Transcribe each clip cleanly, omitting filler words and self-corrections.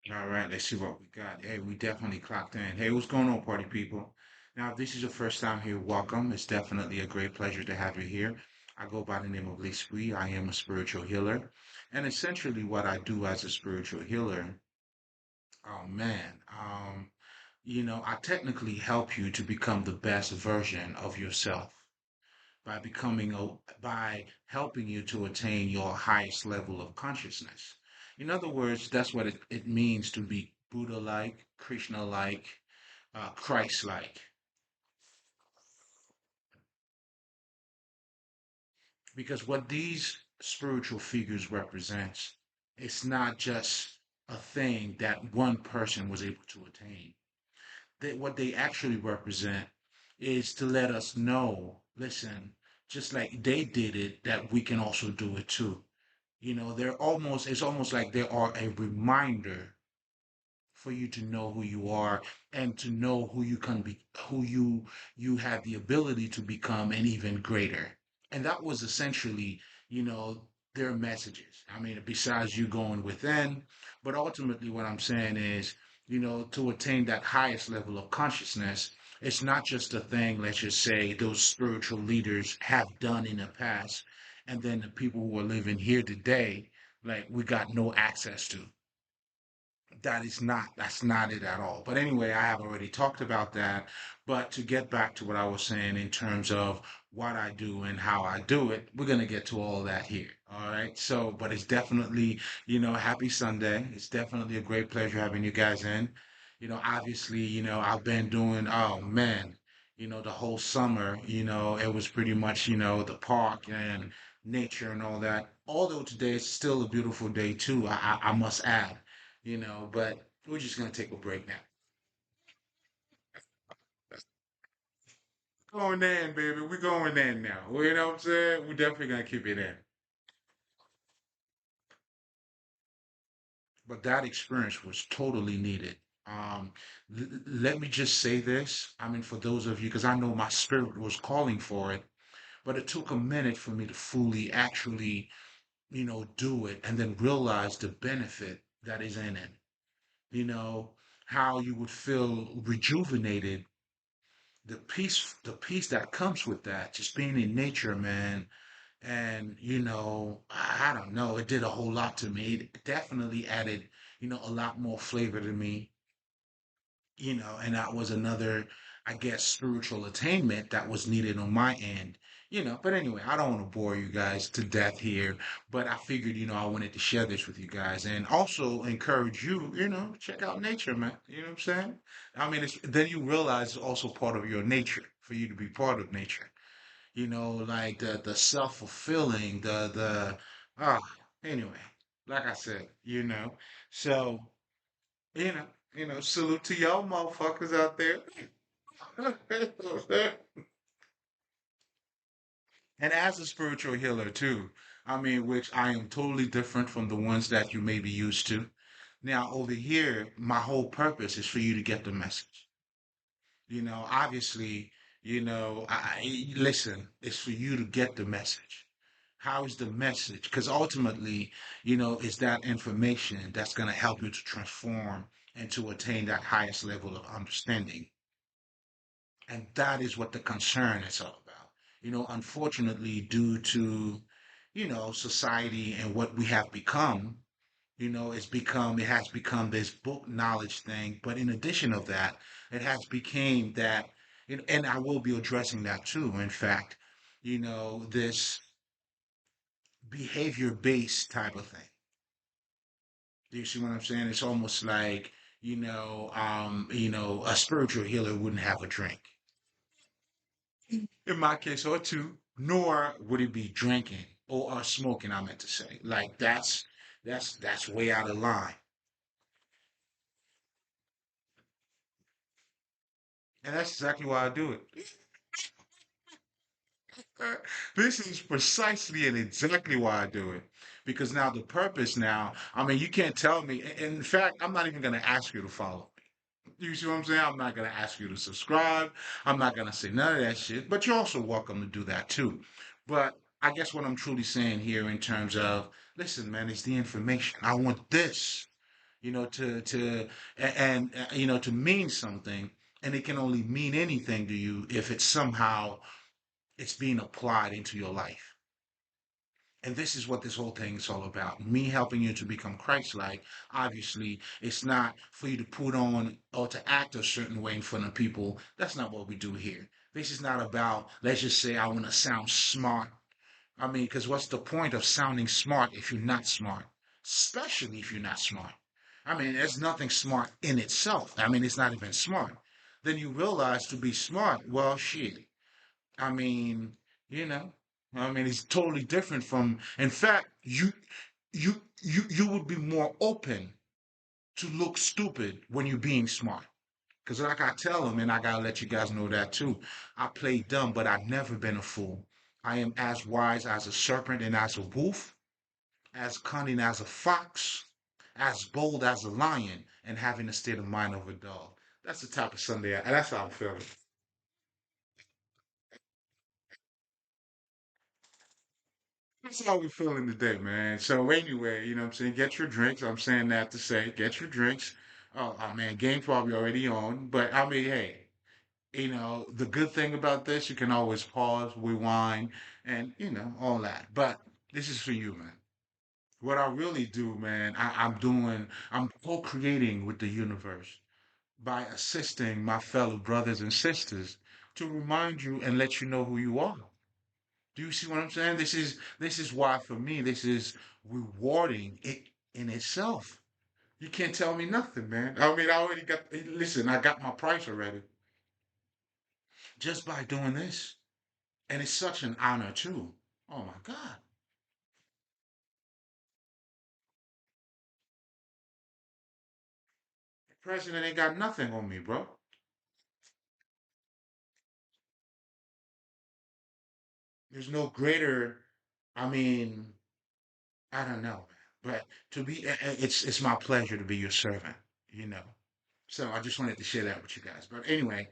All right, let's see what we got. Hey, we definitely clocked in. Hey, what's going on, party people? Now, if this is your first time here, welcome. It's definitely a great pleasure to have you here. I go by the name of Lespri. I am a spiritual healer. And essentially, what I do as a spiritual healer, oh man, I technically help you to become the best version of yourself by by helping you to attain your highest level of consciousness. In other words, that's what it means to be Buddha-like, Krishna-like, Christ-like. Because what these spiritual figures represents, it's not just a thing that one person was able to attain. What they actually represent is to let us know, listen, just like they did it, that we can also do it too. It's almost like they are a reminder for you to know who you are and to know who you can be, who you have the ability to become and even greater. And that was essentially, you know, their messages. I mean, besides you going within, but ultimately what I'm saying is, to attain that highest level of consciousness, it's not just a thing, let's just say, those spiritual leaders have done in the past, and then the people who are living here today, like we got no access to. That's not it at all. But anyway, I have already talked about that. But to get back to what I was saying in terms of what I do and how I do it, we're gonna get to all that here. All right. So, but it's definitely, happy Sunday. It's definitely a great pleasure having you guys in. Obviously, I've been doing, oh man, the whole summer, it was pretty much, the park and nature and all that. Although today is still a beautiful day too, I must add, but we're just gonna take a break now. Going in, baby. We're going in now. You know what I'm saying? We're definitely gonna keep it in. But that experience was totally needed. Um, Let me just say this. I mean, for those of you, because I know my spirit was calling for it, but it took a minute for me to fully actually, do it and then realize the benefit that is in it. You know, how you would feel rejuvenated, the peace that comes with that, just being in nature, man. And I don't know, it did a whole lot to me. It definitely added, a lot more flavor to me, and that was another, I guess, spiritual attainment that was needed on my end. But anyway, I don't want to bore you guys to death here, but I figured, I wanted to share this with you guys and also encourage you, check out nature, man. You know what I'm saying? I mean, then you realize it's also part of your nature for you to be part of nature. Like the self-fulfilling, the ah anyway, like I said, so you know, salute to y'all motherfuckers out there. And as a spiritual healer too, I mean, which I am totally different from the ones that you may be used to. Now, over here, my whole purpose is for you to get the message. Obviously, listen, it's for you to get the message. How is the message? Because ultimately, it's that information that's going to help you to transform and to attain that highest level of understanding. And that is what the concern is all about. Unfortunately, due to, society and what we have become, it has become this book knowledge thing. But in addition of that, it has became that, and I will be addressing that too. In fact, this behavior based type of thing. Do you see what I'm saying? It's almost like, a spiritual healer wouldn't have a drink. In my case, or two, nor would it be drinking or smoking, I meant to say. Like that's way out of line. And that's exactly why I do it. This is precisely and exactly why I do it. Because now the purpose now, I mean, you can't tell me. In fact, I'm not even going to ask you to follow me. You see what I'm saying? I'm not going to ask you to subscribe. I'm not going to say none of that shit. But you're also welcome to do that too. But I guess what I'm truly saying here in terms of, listen, man, it's the information. I want this. to mean something, and it can only mean anything to you if it's somehow it's being applied into your life. And this is what this whole thing is all about. Me helping you to become Christ-like. Obviously, it's not for you to put on or to act a certain way in front of people. That's not what we do here. This is not about, let's just say, I want to sound smart. I mean, because what's the point of sounding smart if you're not smart? Especially if you're not smart. I mean, there's nothing smart in itself. I mean, it's not even smart. Then you realize to be smart, well, shit. I mean, you know, I mean, it's totally different from. In fact, you would be more open to look stupid when you're being smart. Because like I tell them, and I gotta let you guys know that too. I play dumb, but I've never been a fool. I am as wise as a serpent and as a wolf, as cunning as a fox, as bold as a lion, and having the state of mind of a dog. That's the type of Sunday. That's how I'm feeling. That's how we feeling today, man. So anyway, you know what I'm saying? Get your drinks. I'm saying that to say, get your drinks. Oh man, game probably already on. But I mean, hey, the good thing about this, you can always pause, rewind, and all that. But this is for you, man. What I really do, man, I'm co-creating with the universe by assisting my fellow brothers and sisters to remind you and let you know who you are. Do you see what I'm saying? This is why for me this is rewarding it in itself. You can't tell me nothing, man. I mean, I already got. Listen, I got my price already just by doing this, and it's such an honor too. Oh my God, the president ain't got nothing on me, bro. There's no greater. I mean, I don't know, but to be, it's my pleasure to be your servant. You know. So I just wanted to share that with you guys. But anyway,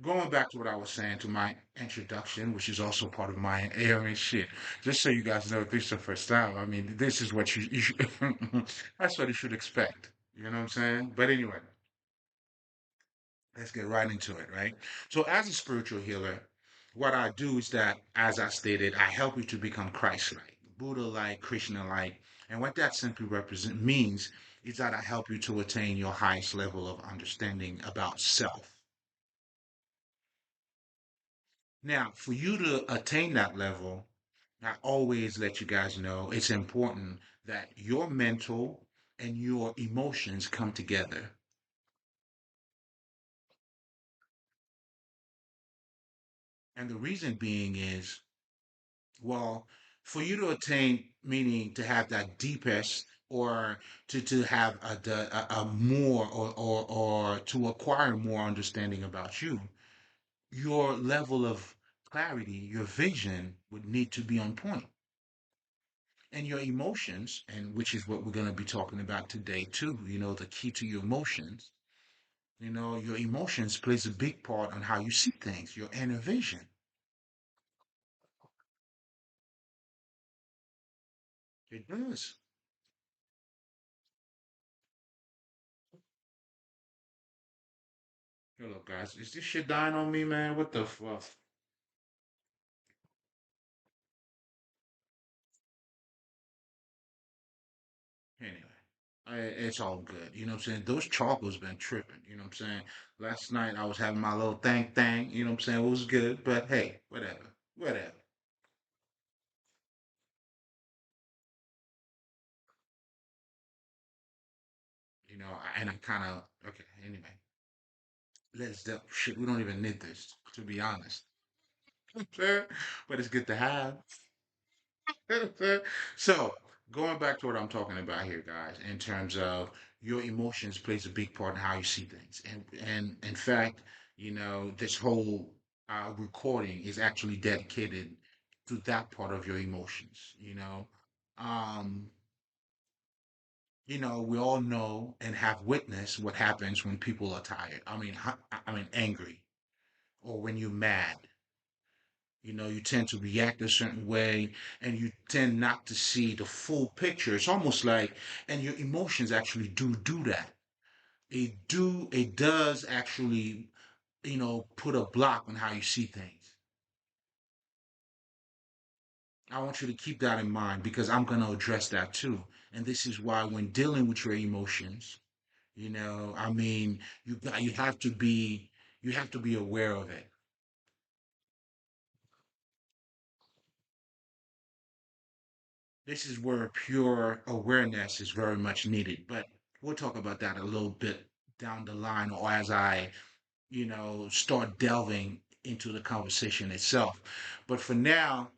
going back to what I was saying to my introduction, which is also part of my area shit. Just so you guys know, if this is the first time, I mean, this is what you should, that's what you should expect. You know what I'm saying? But anyway, let's get right into it, right? So, as a spiritual healer, what I do is that, as I stated, I help you to become Christ-like, Buddha-like, Krishna-like, and what that simply represent means is that I help you to attain your highest level of understanding about self. Now, for you to attain that level, I always let you guys know it's important that your mental and your emotions come together. And the reason being is, well, for you to attain, meaning to have that deepest or to have a more or to acquire more understanding about you, your level of clarity, your vision would need to be on point. And your emotions, and which is what we're going to be talking about today too, the key to your emotions, your emotions plays a big part on how you see things, your inner vision. It does. Hello guys, is this shit dying on me, man? What the fuck? Anyway, it's all good. You know what I'm saying? Those chocolates been tripping. You know what I'm saying? Last night I was having my little thing. You know what I'm saying? It was good, but hey, whatever, whatever. And I kind of okay. Anyway, let's shit. We don't even need this, to be honest. But it's good to have. So, going back to what I'm talking about here, guys, in terms of your emotions plays a big part in how you see things. And in fact, this whole recording is actually dedicated to that part of your emotions, Um, we all know and have witnessed what happens when people are tired. I mean, angry or when you're mad You tend to react a certain way, and you tend not to see the full picture. It's almost like, and your emotions actually do that. It does actually, put a block on how you see things. I want you to keep that in mind because I'm going to address that too. And this is why when dealing with your emotions, I mean, you have to be aware of it. This is where pure awareness is very much needed. But we'll talk about that a little bit down the line or as I, start delving into the conversation itself. But for now,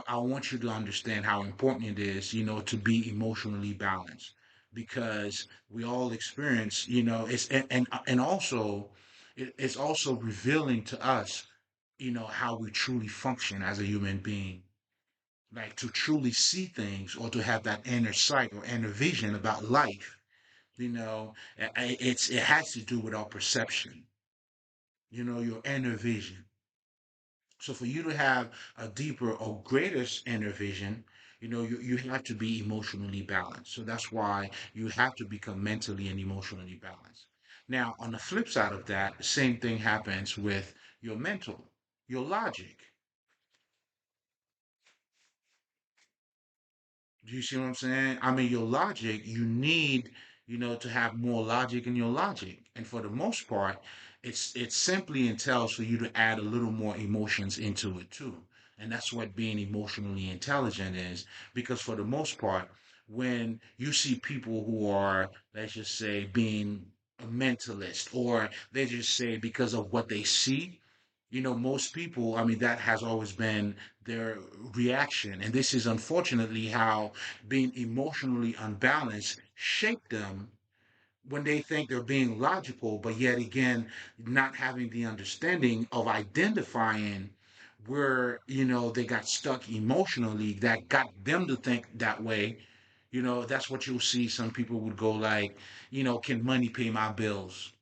I want you to understand how important it is, to be emotionally balanced because we all experience, it's and also it's also revealing to us, how we truly function as a human being, like to truly see things or to have that inner sight or inner vision about life. It has to do with our perception, your inner vision. So for you to have a deeper or greater inner vision, you have to be emotionally balanced. So that's why you have to become mentally and emotionally balanced. Now, on the flip side of that, the same thing happens with your mental, your logic. Do you see what I'm saying? I mean, your logic, you need, to have more logic in your logic. And for the most part, it simply entails for you to add a little more emotions into it too. And that's what being emotionally intelligent is. Because for the most part, when you see people who are, let's just say, being a mentalist, or they just say because of what they see, most people, I mean, that has always been their reaction. And this is unfortunately how being emotionally unbalanced shaped them when they think they're being logical, but yet again, not having the understanding of identifying where, they got stuck emotionally that got them to think that way. That's what you'll see. Some people would go like, can money pay my bills?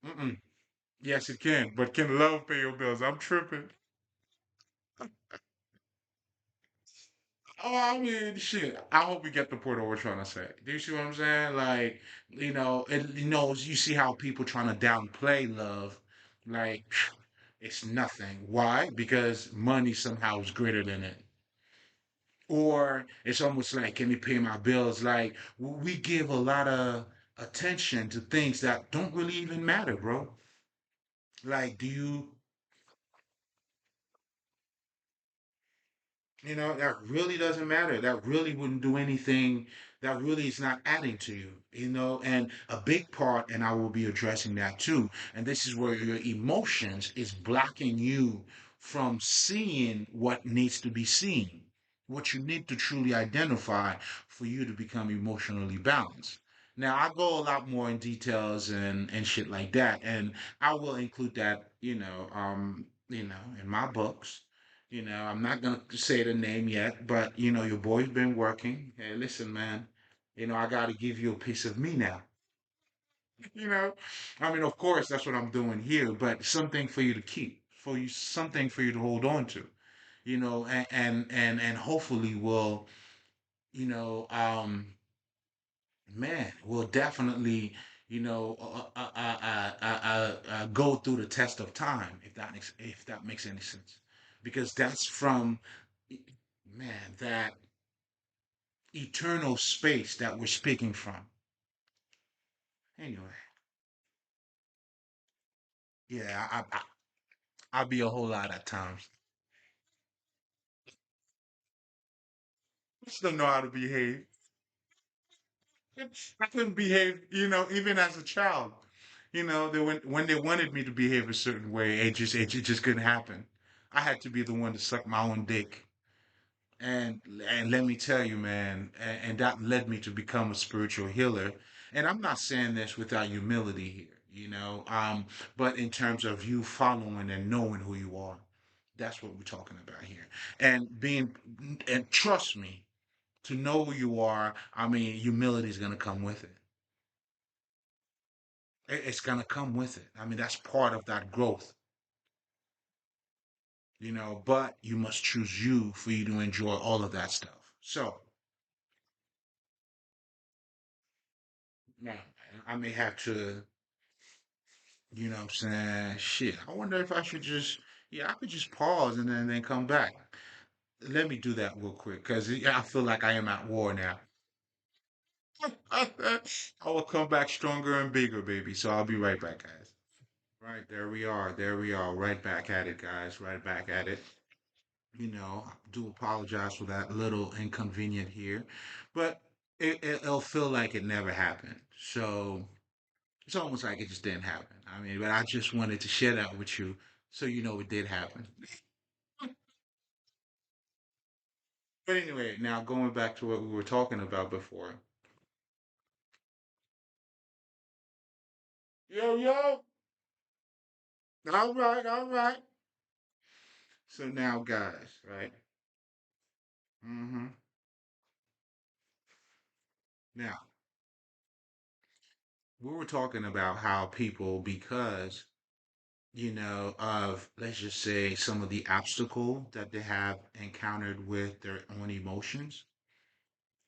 Mm-mm. Yes, it can, but can love pay your bills? I'm tripping. Oh, I mean, shit. I hope we get the point of what we're trying to say. Do you see what I'm saying? Like, you see how people trying to downplay love, like it's nothing. Why? Because money somehow is greater than it. Or it's almost like, can you pay my bills? Like, we give a lot of attention to things that don't really even matter, bro. Like, do you that really doesn't matter. That really wouldn't do anything. That really is not adding to you, and a big part, and I will be addressing that too. And this is where your emotions is blocking you from seeing what needs to be seen, what you need to truly identify for you to become emotionally balanced. Now, I go a lot more in details and shit like that, and I will include that, in my books. I'm not gonna say the name yet, but your boy's been working. Hey, listen, man. I gotta give you a piece of me now. You know, I mean, of course, that's what I'm doing here, but something for you to keep, something for you to hold on to. And hopefully will, you know, um, man, will definitely, go through the test of time, if that makes any sense, because that's from, man, that eternal space that we're speaking from. Anyway, yeah, I'll be a whole lot at times. I still know how to behave. I couldn't behave, even as a child. When they wanted me to behave a certain way, it just couldn't happen. I had to be the one to suck my own dick. And let me tell you, man, and that led me to become a spiritual healer. And I'm not saying this without humility here, but in terms of you following and knowing who you are, that's what we're talking about here. And trust me, to know who you are, I mean, humility is gonna come with it. It's gonna come with it. I mean, that's part of that growth. but you must choose you for you to enjoy all of that stuff. So, now I may have to, what I'm saying, shit, I wonder if I should just, yeah, I could just pause and then come back. Let me do that real quick because I feel like I am at war now. I will come back stronger and bigger, baby. So I'll be right back, guys. Right, there we are. There we are. Right back at it, guys. Right back at it. I do apologize for that little inconvenient here, but it'll feel like it never happened. So it's almost like it just didn't happen. I mean, but I just wanted to share that with you so you know it did happen. But anyway, now going back to what we were talking about before. Yo, yo. All right, all right. So now, guys, right? Mm-hmm. Now, we were talking about how people, because, of, let's just say, some of the obstacle that they have encountered with their own emotions,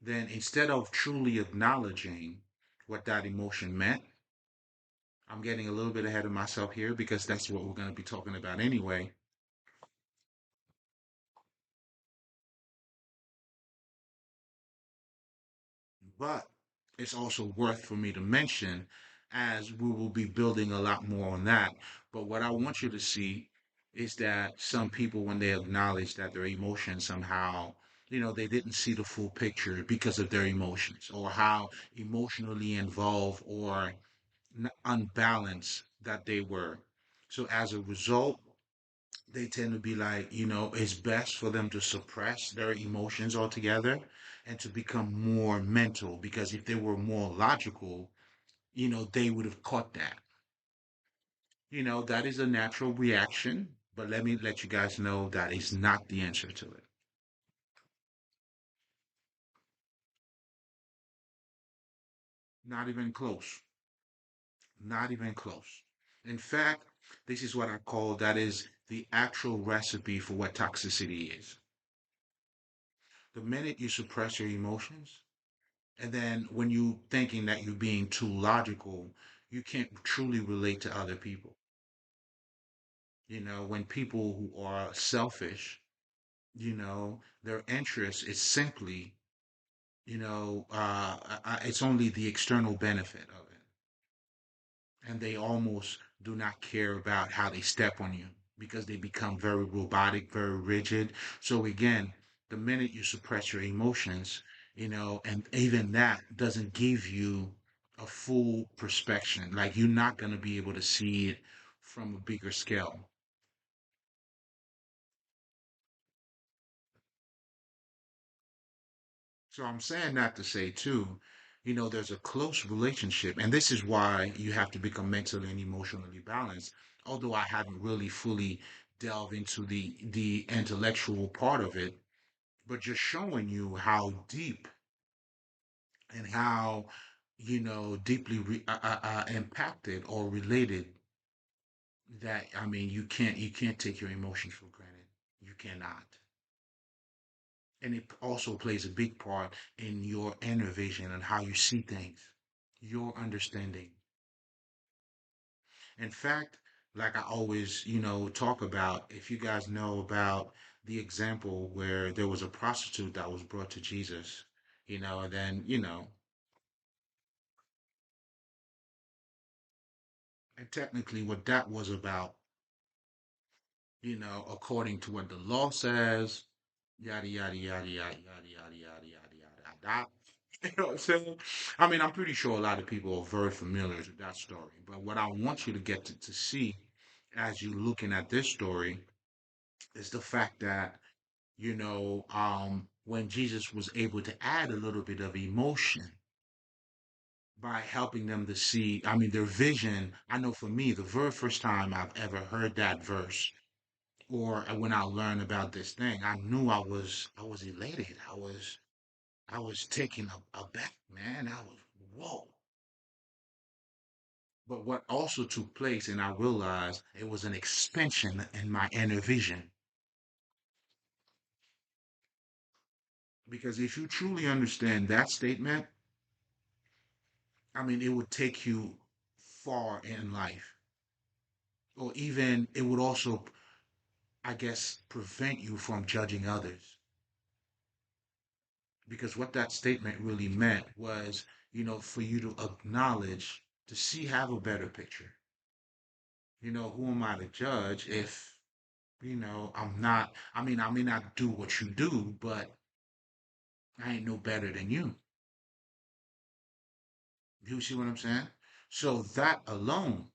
then instead of truly acknowledging what that emotion meant, I'm getting a little bit ahead of myself here because that's what we're going to be talking about anyway. But it's also worth for me to mention as we will be building a lot more on that. But what I want you to see is that some people, when they acknowledge that their emotions somehow, they didn't see the full picture because of their emotions or how emotionally involved or unbalanced that they were. So as a result, they tend to be like, it's best for them to suppress their emotions altogether and to become more mental because if they were more logical, they would have caught that. That is a natural reaction, but let me let you guys know that is not the answer to it. Not even close. Not even close. In fact, this is what I call that is the actual recipe for what toxicity is. The minute you suppress your emotions, and then when you thinking that you're being too logical, you can't truly relate to other people. When people who are selfish, their interest is simply, it's only the external benefit of it. And they almost do not care about how they step on you because they become very robotic, very rigid. So again, the minute you suppress your emotions, and even that doesn't give you a full perspective. Like you're not going to be able to see it from a bigger scale. So I'm saying that to say too, there's a close relationship, and this is why you have to become mentally and emotionally balanced. Although I haven't really fully delved into the intellectual part of it, but just showing you how deep and how deeply impacted or related that I mean you can't take your emotions for granted. You cannot. And it also plays a big part in your inner vision and how you see things, your understanding. In fact, like I always, talk about, if you guys know about the example where there was a prostitute that was brought to Jesus, and then, and technically what that was about, according to what the law says, yada, yada, yada, yada, yada, yada, yada, yada, yada, yada. You know what I'm saying? I mean, I'm pretty sure a lot of people are very familiar with that story. But what I want you to get to see as you're looking at this story is the fact that, when Jesus was able to add a little bit of emotion by helping them to see, I mean, their vision. I know for me, the very first time I've ever heard that verse, or when I learned about this thing, I knew I was elated. I was taken aback, man. I was whoa. But what also took place, and I realized it was an expansion in my inner vision. Because if you truly understand that statement, I mean, it would take you far in life, or even it would also, I guess, prevent you from judging others. Because what that statement really meant was, for you to acknowledge, to see, have a better picture. Who am I to judge if, I'm not, I mean, I may not do what you do, but I ain't no better than you. You see what I'm saying? So that alone,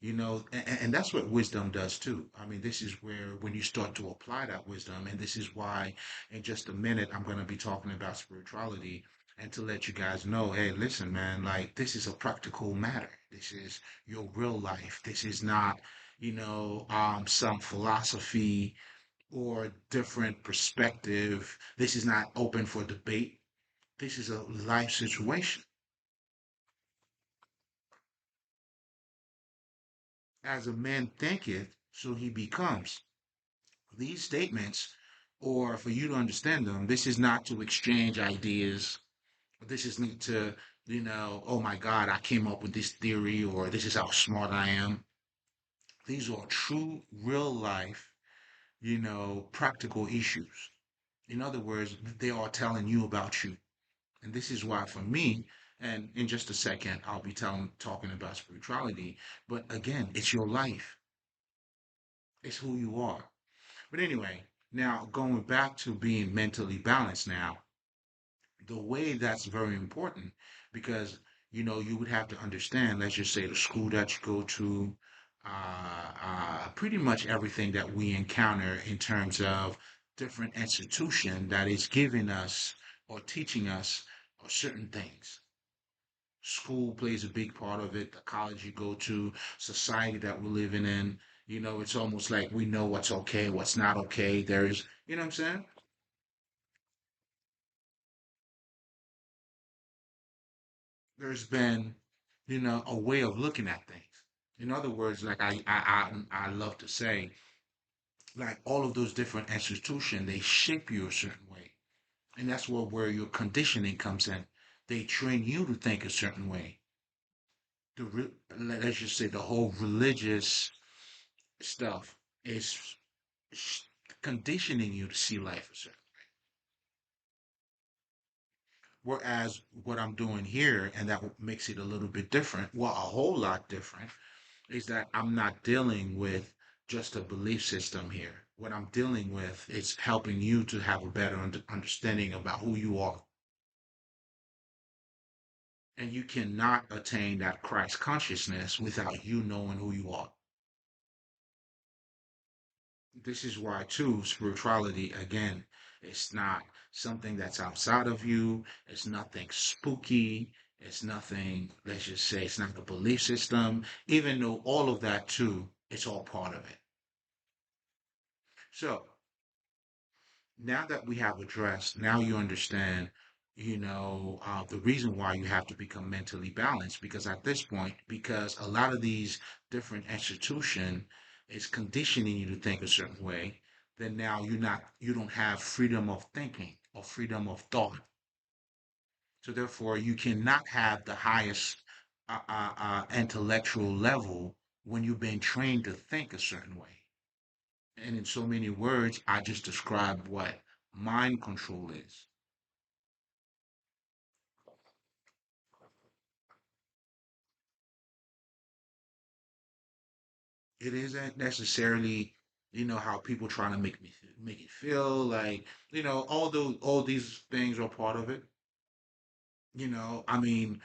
and that's what wisdom does too. I mean, this is where when you start to apply that wisdom, and this is why in just a minute I'm going to be talking about spirituality and to let you guys know, hey, listen, man, like this is a practical matter. This is your real life. This is not, some philosophy or different perspective. This is not open for debate. This is a life situation. As a man thinketh, so he becomes. These statements, or for you to understand them, this is not to exchange ideas. This is not to, oh my God, I came up with this theory, or this is how smart I am. These are true, real life, practical issues. In other words, they are telling you about you. And this is why, for me, and in just a second, I'll be talking about spirituality. But again, it's your life, it's who you are. But anyway, now going back to being mentally balanced now, the way that's very important because you would have to understand, let's just say the school that you go to, pretty much everything that we encounter in terms of different institution that is giving us or teaching us certain things. School plays a big part of it, the college you go to, society that we're living in. It's almost like we know what's okay, what's not okay. There's, you know what I'm saying? There's been, a way of looking at things. In other words, like I love to say, like all of those different institutions, they shape you a certain way. And that's where your conditioning comes in. They train you to think a certain way. Let's just say the whole religious stuff is sh- conditioning you to see life a certain. Whereas what I'm doing here, and that makes it a little bit different, well, a whole lot different, is that I'm not dealing with just a belief system here. What I'm dealing with is helping you to have a better understanding about who you are. And you cannot attain that Christ consciousness without you knowing who you are. This is why, too, spirituality, again, it's not something that's outside of you. It's nothing spooky. It's nothing, let's just say, it's not a belief system. Even though all of that, too, it's all part of it. So, now that we have addressed, now you understand, the reason why you have to become mentally balanced. Because at this point, because a lot of these different institution is conditioning you to think a certain way, then now you don't have freedom of thinking or freedom of thought. So therefore, you cannot have the highest intellectual level when you've been trained to think a certain way. And in so many words, I just described what mind control is. It isn't necessarily, how people trying to make it feel like, all these things are part of it. I mean,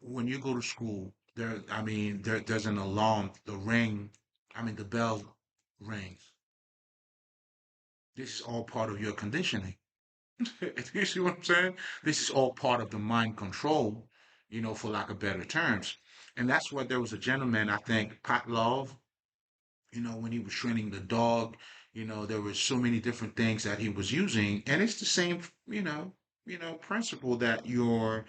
when you go to school, I mean, there's an alarm, the bell rings. This is all part of your conditioning. You see what I'm saying? This is all part of the mind control, for lack of better terms. And that's what there was a gentleman, I think, Pat Love, when he was training the dog, there was so many different things that he was using. And it's the same, principle that your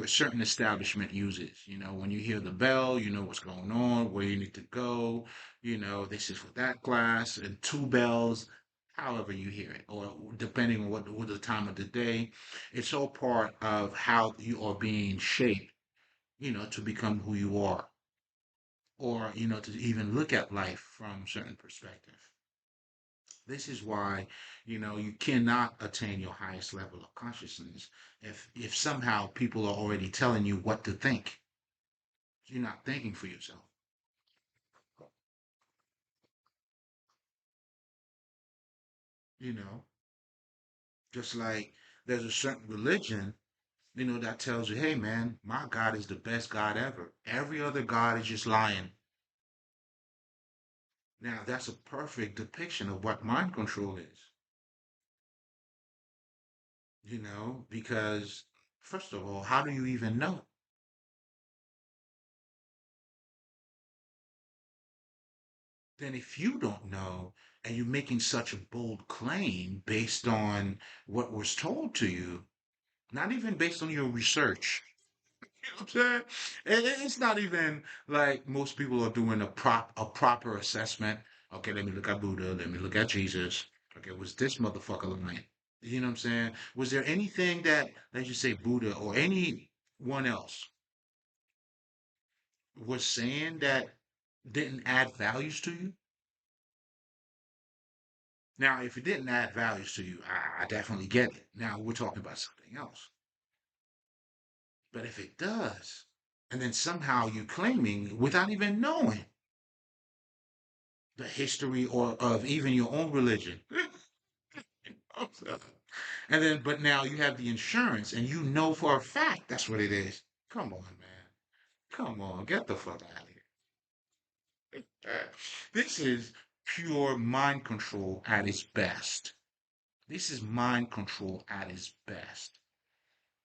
certain establishment uses. When you hear the bell, you know what's going on, where you need to go, this is for that class, and two bells. however you hear it, or depending on what the time of the day. It's all part of how you are being shaped, to become who you are, or, to even look at life from certain perspective. This is why, you cannot attain your highest level of consciousness if somehow people are already telling you what to think. You're not thinking for yourself. You know, just like there's a certain religion, that tells you, hey man, my God is the best God ever. Every other God is just lying. Now that's a perfect depiction of what mind control is, because first of all, how do you even know? Then if you don't know and you're making such a bold claim based on what was told to you, not even based on your research, I'm saying? It's not even like most people are doing a proper assessment. Okay, let me look at Buddha, let me look at Jesus. Okay, was this motherfucker lying? You know what I'm saying? Was there anything that, let's just say Buddha or anyone else was saying that didn't add values to you? Now, if it didn't add values to you, I definitely get it. Now we're talking about something else. But if it does, and then somehow you claiming without even knowing the history or of even your own religion. And then, but now you have the insurance and you know for a fact that's what it is. Come on, man. Come on, get the fuck out of here. This is pure mind control at its best. This is mind control at its best.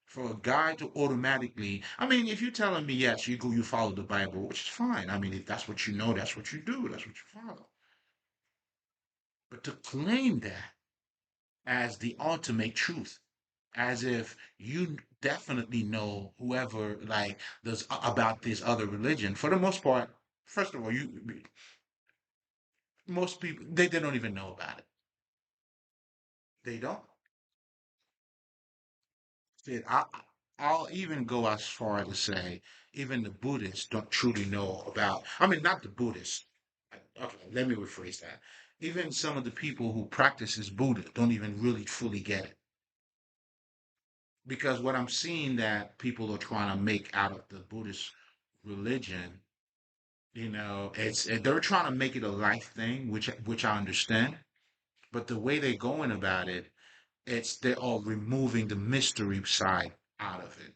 For a guy to automatically, I mean, if you're telling me, yes, you follow the Bible, which is fine. I mean, if that's what you know, that's what you do, that's what you follow. But to claim that as the ultimate truth, as if you definitely know whoever like does about this other religion. For the most part, first of all, most people they don't even know about it. They don't. Shit, I'll even go as far to say even the Buddhists don't truly know about. I mean, not the Buddhists. Okay, let me rephrase that. Even some of the people who practices Buddha don't even really fully get it. Because what I'm seeing that people are trying to make out of the Buddhist religion, they're trying to make it a life thing, which I understand. But the way they're going about it, they're all removing the mystery side out of it.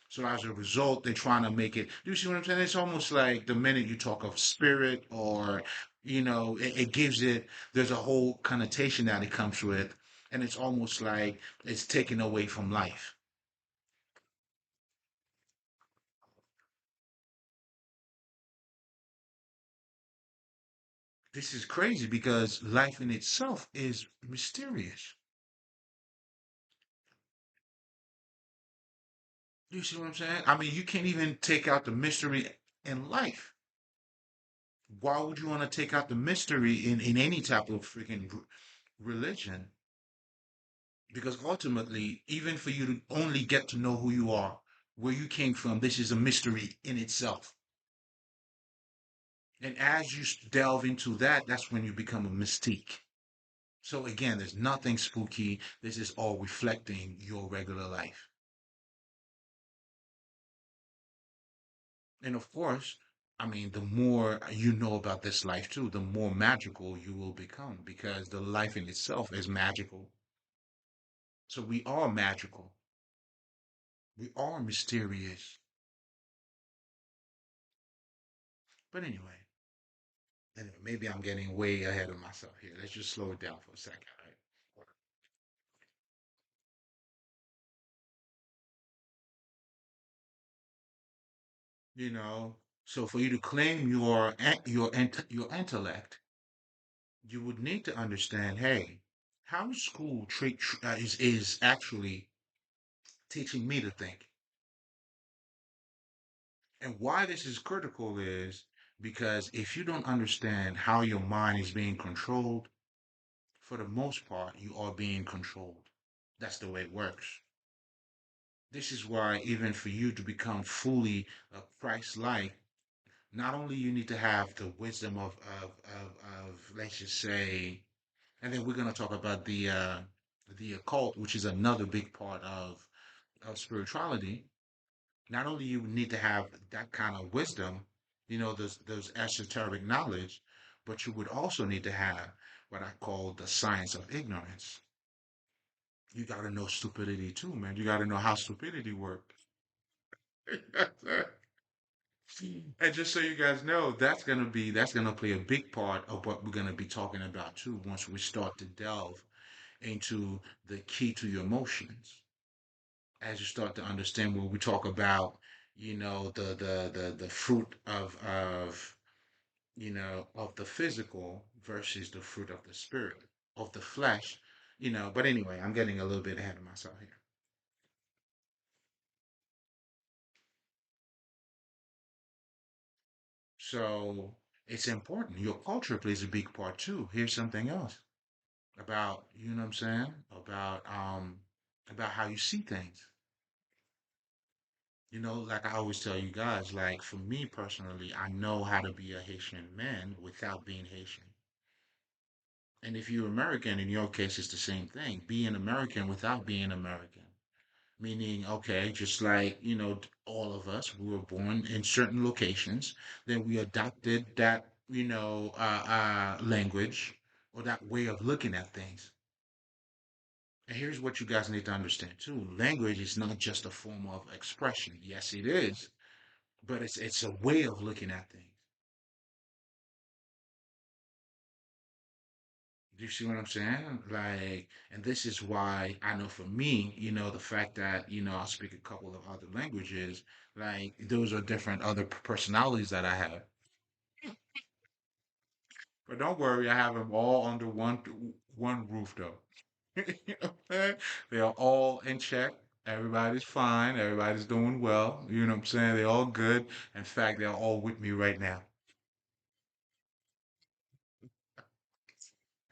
So as a result, they're trying to make it. Do you see what I'm saying? It's almost like the minute you talk of spirit, or it gives it. There's a whole connotation that it comes with, and it's almost like it's taken away from life. This is crazy because life in itself is mysterious. You see what I'm saying? I mean, you can't even take out the mystery in life. Why would you want to take out the mystery in any type of freaking religion? Because ultimately, even for you to only get to know who you are, where you came from, this is a mystery in itself. And as you delve into that, that's when you become a mystique. So again, there's nothing spooky. This is all reflecting your regular life. And of course, I mean, the more you know about this life too, the more magical you will become because the life in itself is magical. So we are magical. We are mysterious. But anyway, maybe I'm getting way ahead of myself here. Let's just slow it down for a second, right? So for you to claim your intellect, you would need to understand, hey, how school is actually teaching me to think. And why this is critical is because if you don't understand how your mind is being controlled, for the most part, you are being controlled. That's the way it works. This is why, even for you to become fully Christ-like, not only you need to have the wisdom of let's just say, and then we're gonna talk about the occult, which is another big part of spirituality. Not only you need to have that kind of wisdom, those esoteric knowledge, but you would also need to have what I call the science of ignorance. You got to know stupidity too, man. You got to know how stupidity works. And just so you guys know, that's gonna play a big part of what we're gonna be talking about too once we start to delve into the key to your emotions. As you start to understand when we talk about, the fruit of the physical versus the fruit of the spirit, of the flesh, but anyway, I'm getting a little bit ahead of myself here. So it's important. Your culture plays a big part too. Here's something else about, you know what I'm saying? About how you see things. Like I always tell you guys, like for me personally, I know how to be a Haitian man without being Haitian. And if you're American, in your case, it's the same thing. Be an American without being American. Meaning, okay, just like, all of us, we were born in certain locations, then we adopted that, language or that way of looking at things. And here's what you guys need to understand too. Language is not just a form of expression. Yes, it is, but it's a way of looking at things. Do you see what I'm saying? Like, and this is why I know for me, the fact that, I speak a couple of other languages, like those are different other personalities that I have. But don't worry, I have them all under one roof though. You know what I'm saying? They are all in check. Everybody's fine. Everybody's doing well. You know what I'm saying? They're all good. In fact, they're all with me right now.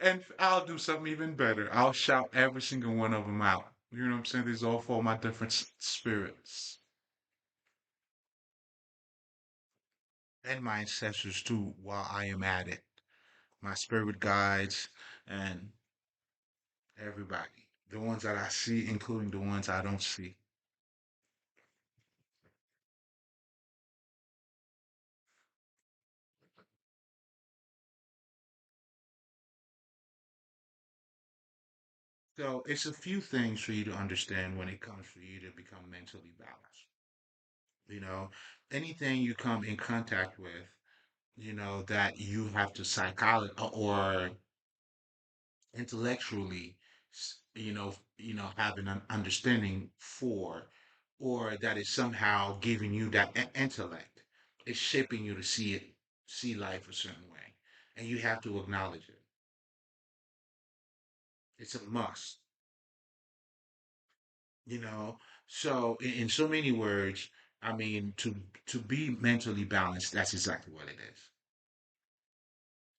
And I'll do something even better. I'll shout every single one of them out. You know what I'm saying? These are all for my different spirits and my ancestors too, while I am at it. My spirit guides and everybody. The ones that I see, including the ones I don't see. So it's a few things for you to understand when it comes for you to become mentally balanced. You know, anything you come in contact with, that you have to psychology or intellectually, have an understanding for, or that is somehow giving you that intellect. It's shaping you to see life a certain way, and you have to acknowledge it. It's a must. you know so in so many words, I mean, to be mentally balanced, that's exactly what it is.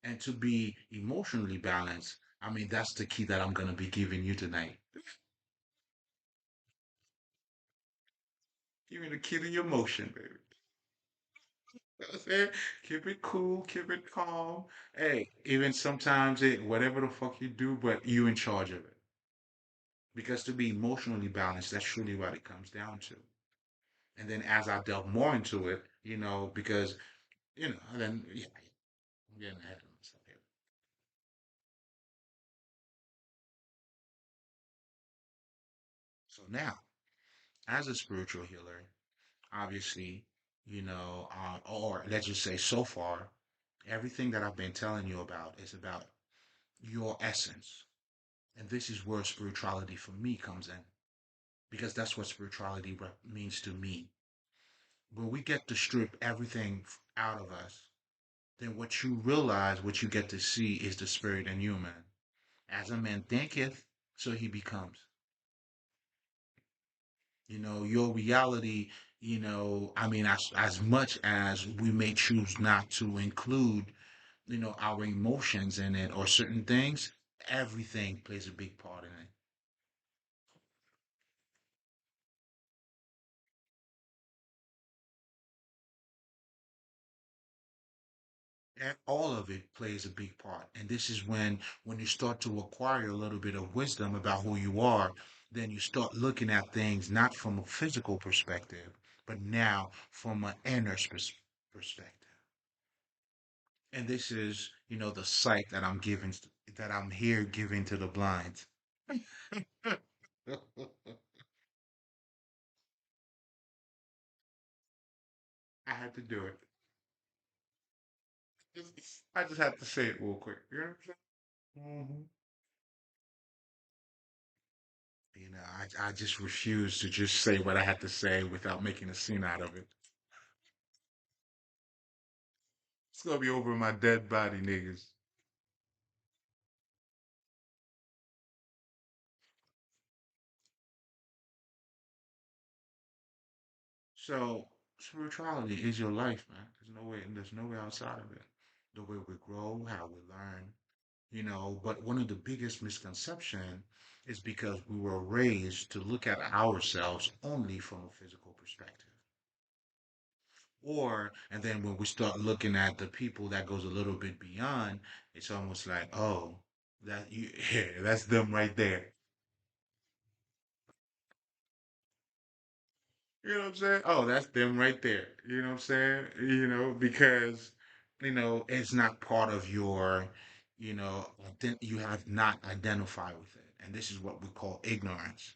And to be emotionally balanced, I mean, that's the key that I'm going to be giving you tonight. Give me the key to your emotion, baby. You know what I'm saying? Keep it cool, keep it calm. Hey, even sometimes whatever the fuck you do, but you in charge of it. Because to be emotionally balanced, that's truly what it comes down to. And then as I delve more into it, because then yeah, I'm getting ahead of myself here. So now, as a spiritual healer, obviously, or let's just say so far, everything that I've been telling you about is about your essence. And this is where spirituality for me comes in, because that's what spirituality means to me. When we get to strip everything out of us, then what you realize, what you get to see is the spirit in you, man. As a man thinketh, so he becomes. Your reality, I mean, as much as we may choose not to include, our emotions in it or certain things, Everything plays a big part in it. All of it plays a big part. And this is when you start to acquire a little bit of wisdom about who you are, then you start looking at things not from a physical perspective, but now from an inner perspective. And this is, the sight that that I'm here giving to the blind. I had to do it. I just had to say it real quick. You know what I'm saying? I just refuse to just say what I had to say without making a scene out of it. It's gonna be over my dead body, niggas. So spirituality is your life, man. There's no way outside of it. The way we grow, how we learn, but one of the biggest misconception is because we were raised to look at ourselves only from a physical perspective. And then when we start looking at the people that goes a little bit beyond, it's almost like, oh, yeah, that's them right there. You know what I'm saying? Oh, that's them right there. You know what I'm saying? Because, it's not part of your, you have not identified with it. And this is what we call ignorance.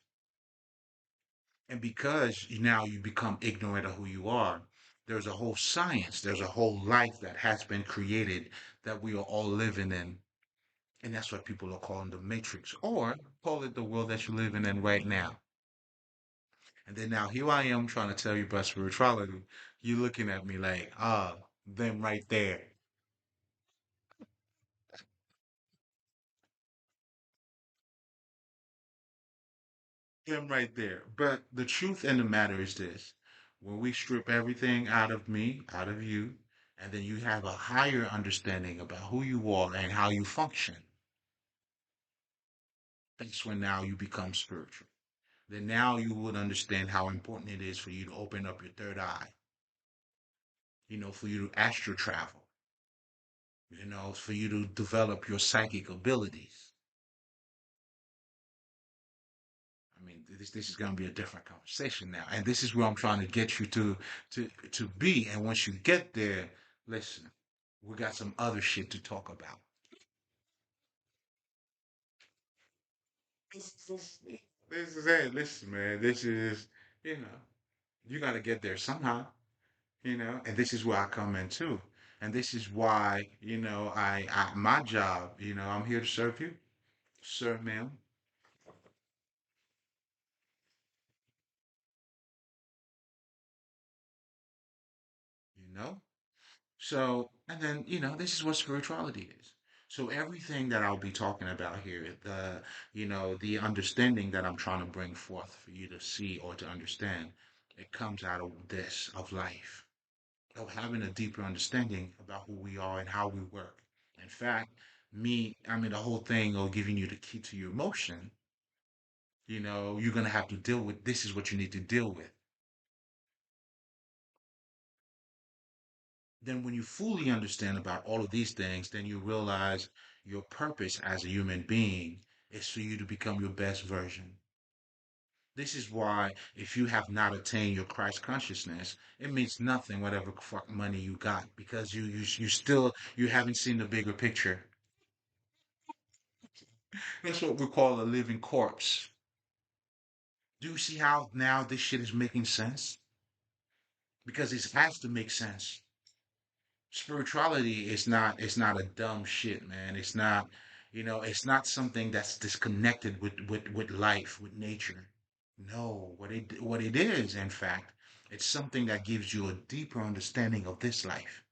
And because now you become ignorant of who you are, there's a whole science, there's a whole life that has been created that we are all living in. And that's what people are calling the matrix, or call it the world that you're living in right now. And then now here I am trying to tell you about spirituality. You looking at me like, them right there. Them right there. But the truth in the matter is this. When we strip everything out of me, out of you, and then you have a higher understanding about who you are and how you function, that's when now you become spiritual. Then now you would understand how important it is for you to open up your third eye, for you to astral travel, for you to develop your psychic abilities. I mean, this is going to be a different conversation now, and this is where I'm trying to get you to be. And once you get there, listen, we got some other shit to talk about. This is it. Listen, man. This is you know you got to get there somehow. And this is where I come in too. And this is why I my job. I'm here to serve you, sir, ma'am. You know. So, and then, this is what spirituality is. So everything that I'll be talking about here, the understanding that I'm trying to bring forth for you to see or to understand, it comes out of this, of life, of having a deeper understanding about who we are and how we work. In fact, the whole thing of giving you the key to your emotion, you're going to have to deal with, this is what you need to deal with. Then when you fully understand about all of these things, then you realize your purpose as a human being is for you to become your best version. This is why if you have not attained your Christ consciousness, it means nothing whatever fuck money you got because you haven't seen the bigger picture. That's what we call a living corpse. Do you see how now this shit is making sense? Because it has to make sense. Spirituality is not, it's not a dumb shit, man. It's not something that's disconnected with life, with nature. No, what it is, in fact, it's something that gives you a deeper understanding of this life.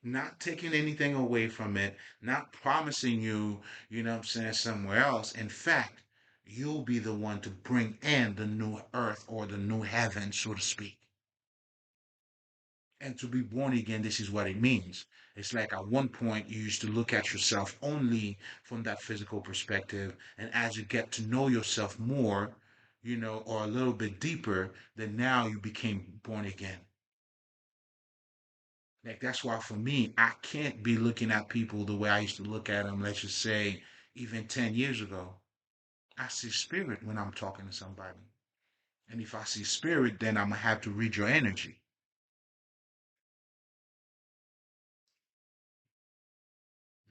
Not taking anything away from it, not promising you, what I'm saying, somewhere else. In fact, you'll be the one to bring in the new earth or the new heaven, so to speak. And to be born again, this is what it means. It's like at one point you used to look at yourself only from that physical perspective. And as you get to know yourself more, or a little bit deeper, then now you became born again. Like that's why for me, I can't be looking at people the way I used to look at them, let's just say even 10 years ago. I see spirit when I'm talking to somebody. And if I see spirit, then I'm gonna have to read your energy.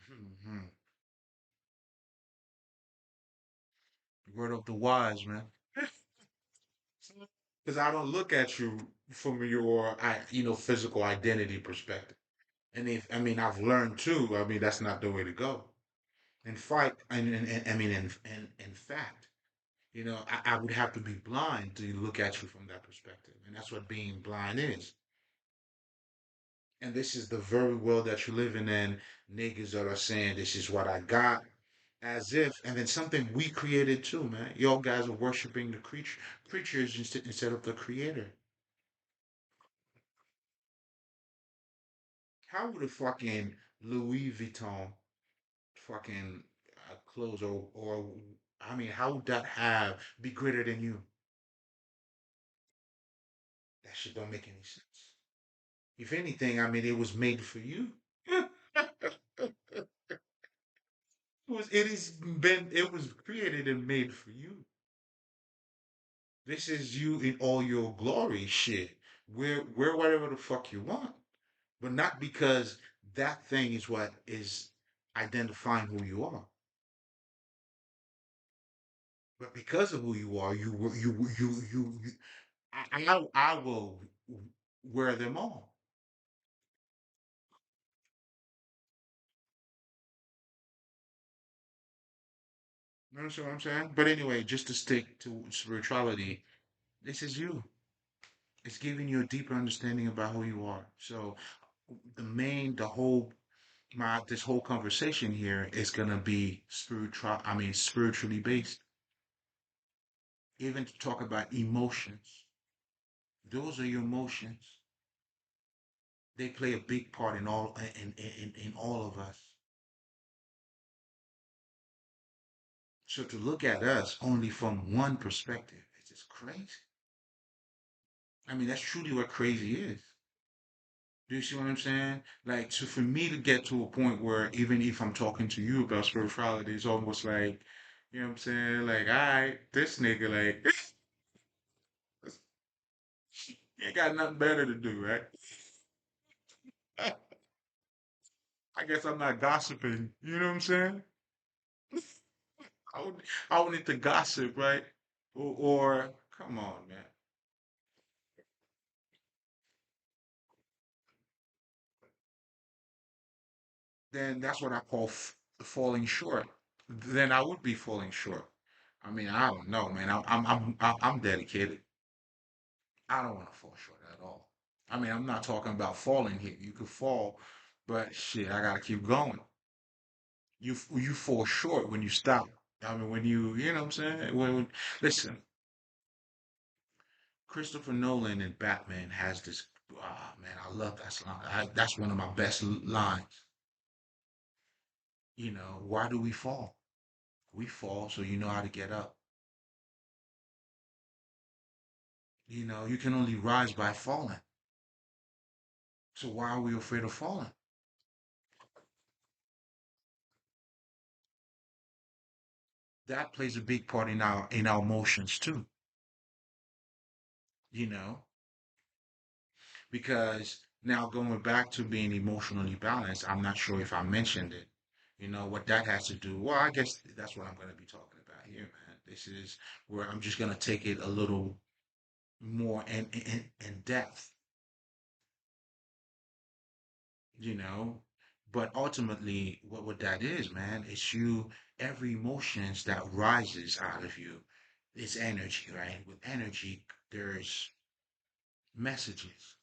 Mhm. Word of the wise, man. Because I don't look at you from your, physical identity perspective. And if I mean, I've learned too. I mean, that's not the way to go. In fact, and I mean, in fact, I would have to be blind to look at you from that perspective, and that's what being blind is. And this is the very world that you're living in. Niggas that are saying this is what I got, as if, and then something we created too, man. Y'all guys are worshiping the creatures instead of the creator. How would a fucking Louis Vuitton fucking clothes or I mean, how would that have be greater than you? That shit don't make any sense. If anything, I mean, it was made for you. It was created and made for you. This is you in all your glory, shit. Wear whatever the fuck you want, but not because that thing is what is identifying who you are, but because of who you are, I will wear them all. You understand what I'm saying? But anyway, just to stick to spirituality, this is you. It's giving you a deeper understanding about who you are. So the whole this whole conversation here is gonna be spiritually based. Even to talk about emotions. Those are your emotions. They play a big part in all of us. So to look at us only from one perspective, it's just crazy. I mean, that's truly what crazy is. Do you see what I'm saying? Like, so for me to get to a point where even if I'm talking to you about spirituality, it's almost like, you know what I'm saying? Like, all right, this nigga, like, he ain't got nothing better to do, right? I guess I'm not gossiping. You know what I'm saying? I would need to gossip, right? Or come on, man. Then that's what I call falling short. Then I would be falling short. I mean, I don't know, man. I'm dedicated. I don't want to fall short at all. I mean, I'm not talking about falling here. You could fall, but shit, I gotta keep going. You fall short when you stop. I mean, when you know what I'm saying? Listen, Christopher Nolan in Batman has this. Ah, man, I love that line. That's one of my best lines. Why do we fall? We fall so you know how to get up. You can only rise by falling. So why are we afraid of falling? That plays a big part in our emotions too, you know, because now going back to being emotionally balanced, I'm not sure if I mentioned it. What that has to do. Well, I guess that's what I'm going to be talking about here, man. This is where I'm just going to take it a little more in depth, you know. But ultimately, what that is, man, it's every emotions that rises out of you. It's energy, right? With energy, there's messages.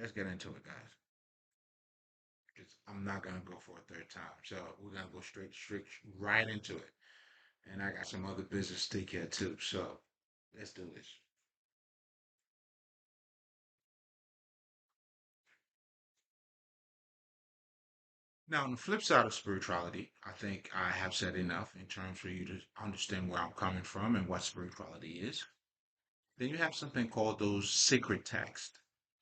let's get into it, guys. Because I'm not gonna go for a third time. So we're gonna go straight, right into it. And I got some other business to take care of too. So let's do this. Now, on the flip side of spirituality, I think I have said enough in terms for you to understand where I'm coming from and what spirituality is. Then you have something called those sacred texts,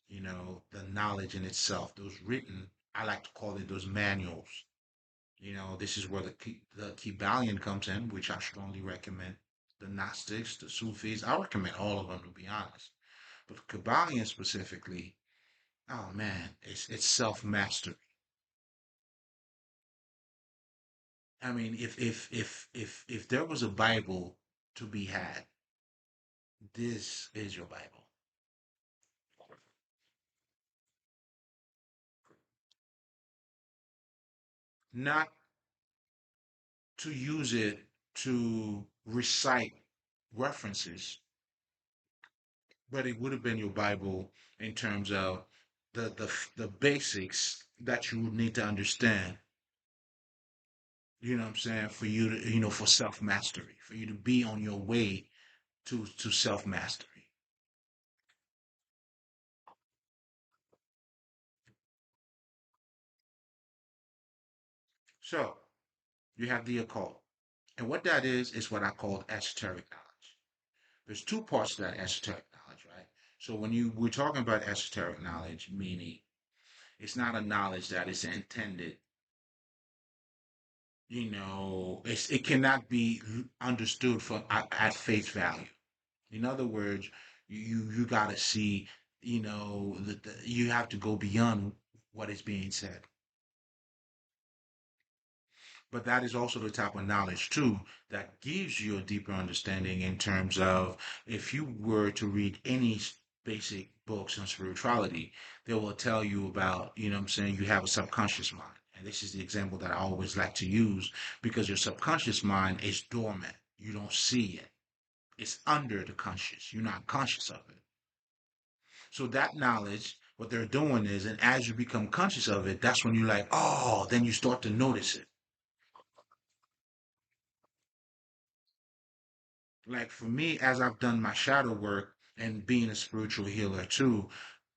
the knowledge in itself, those written, I like to call it those manuals. This is where the Kybalion comes in, which I strongly recommend. The Gnostics, the Sufis, I recommend all of them to be honest. But the Kybalion specifically, oh man, it's self-mastery. I mean, if there was a Bible to be had, this is your Bible. Not to use it to recite references, but it would have been your Bible in terms of the basics that you would need to understand. You know what I'm saying? For you to, for self mastery, for you to be on your way to self mastery. So you have the occult, and what that is what I call esoteric knowledge. There's two parts to that esoteric knowledge, right? So when we're talking about esoteric knowledge, meaning it's not a knowledge that is intended, it cannot be understood for at face value. In other words, you got to see, you have to go beyond what is being said. But that is also the type of knowledge too that gives you a deeper understanding in terms of if you were to read any basic books on spirituality, they will tell you about, what I'm saying, you have a subconscious mind. And this is the example that I always like to use because your subconscious mind is dormant. You don't see it. It's under the conscious. You're not conscious of it. So that knowledge, what they're doing is, and as you become conscious of it, that's when you're like, oh, then you start to notice it. Like for me, as I've done my shadow work and being a spiritual healer too,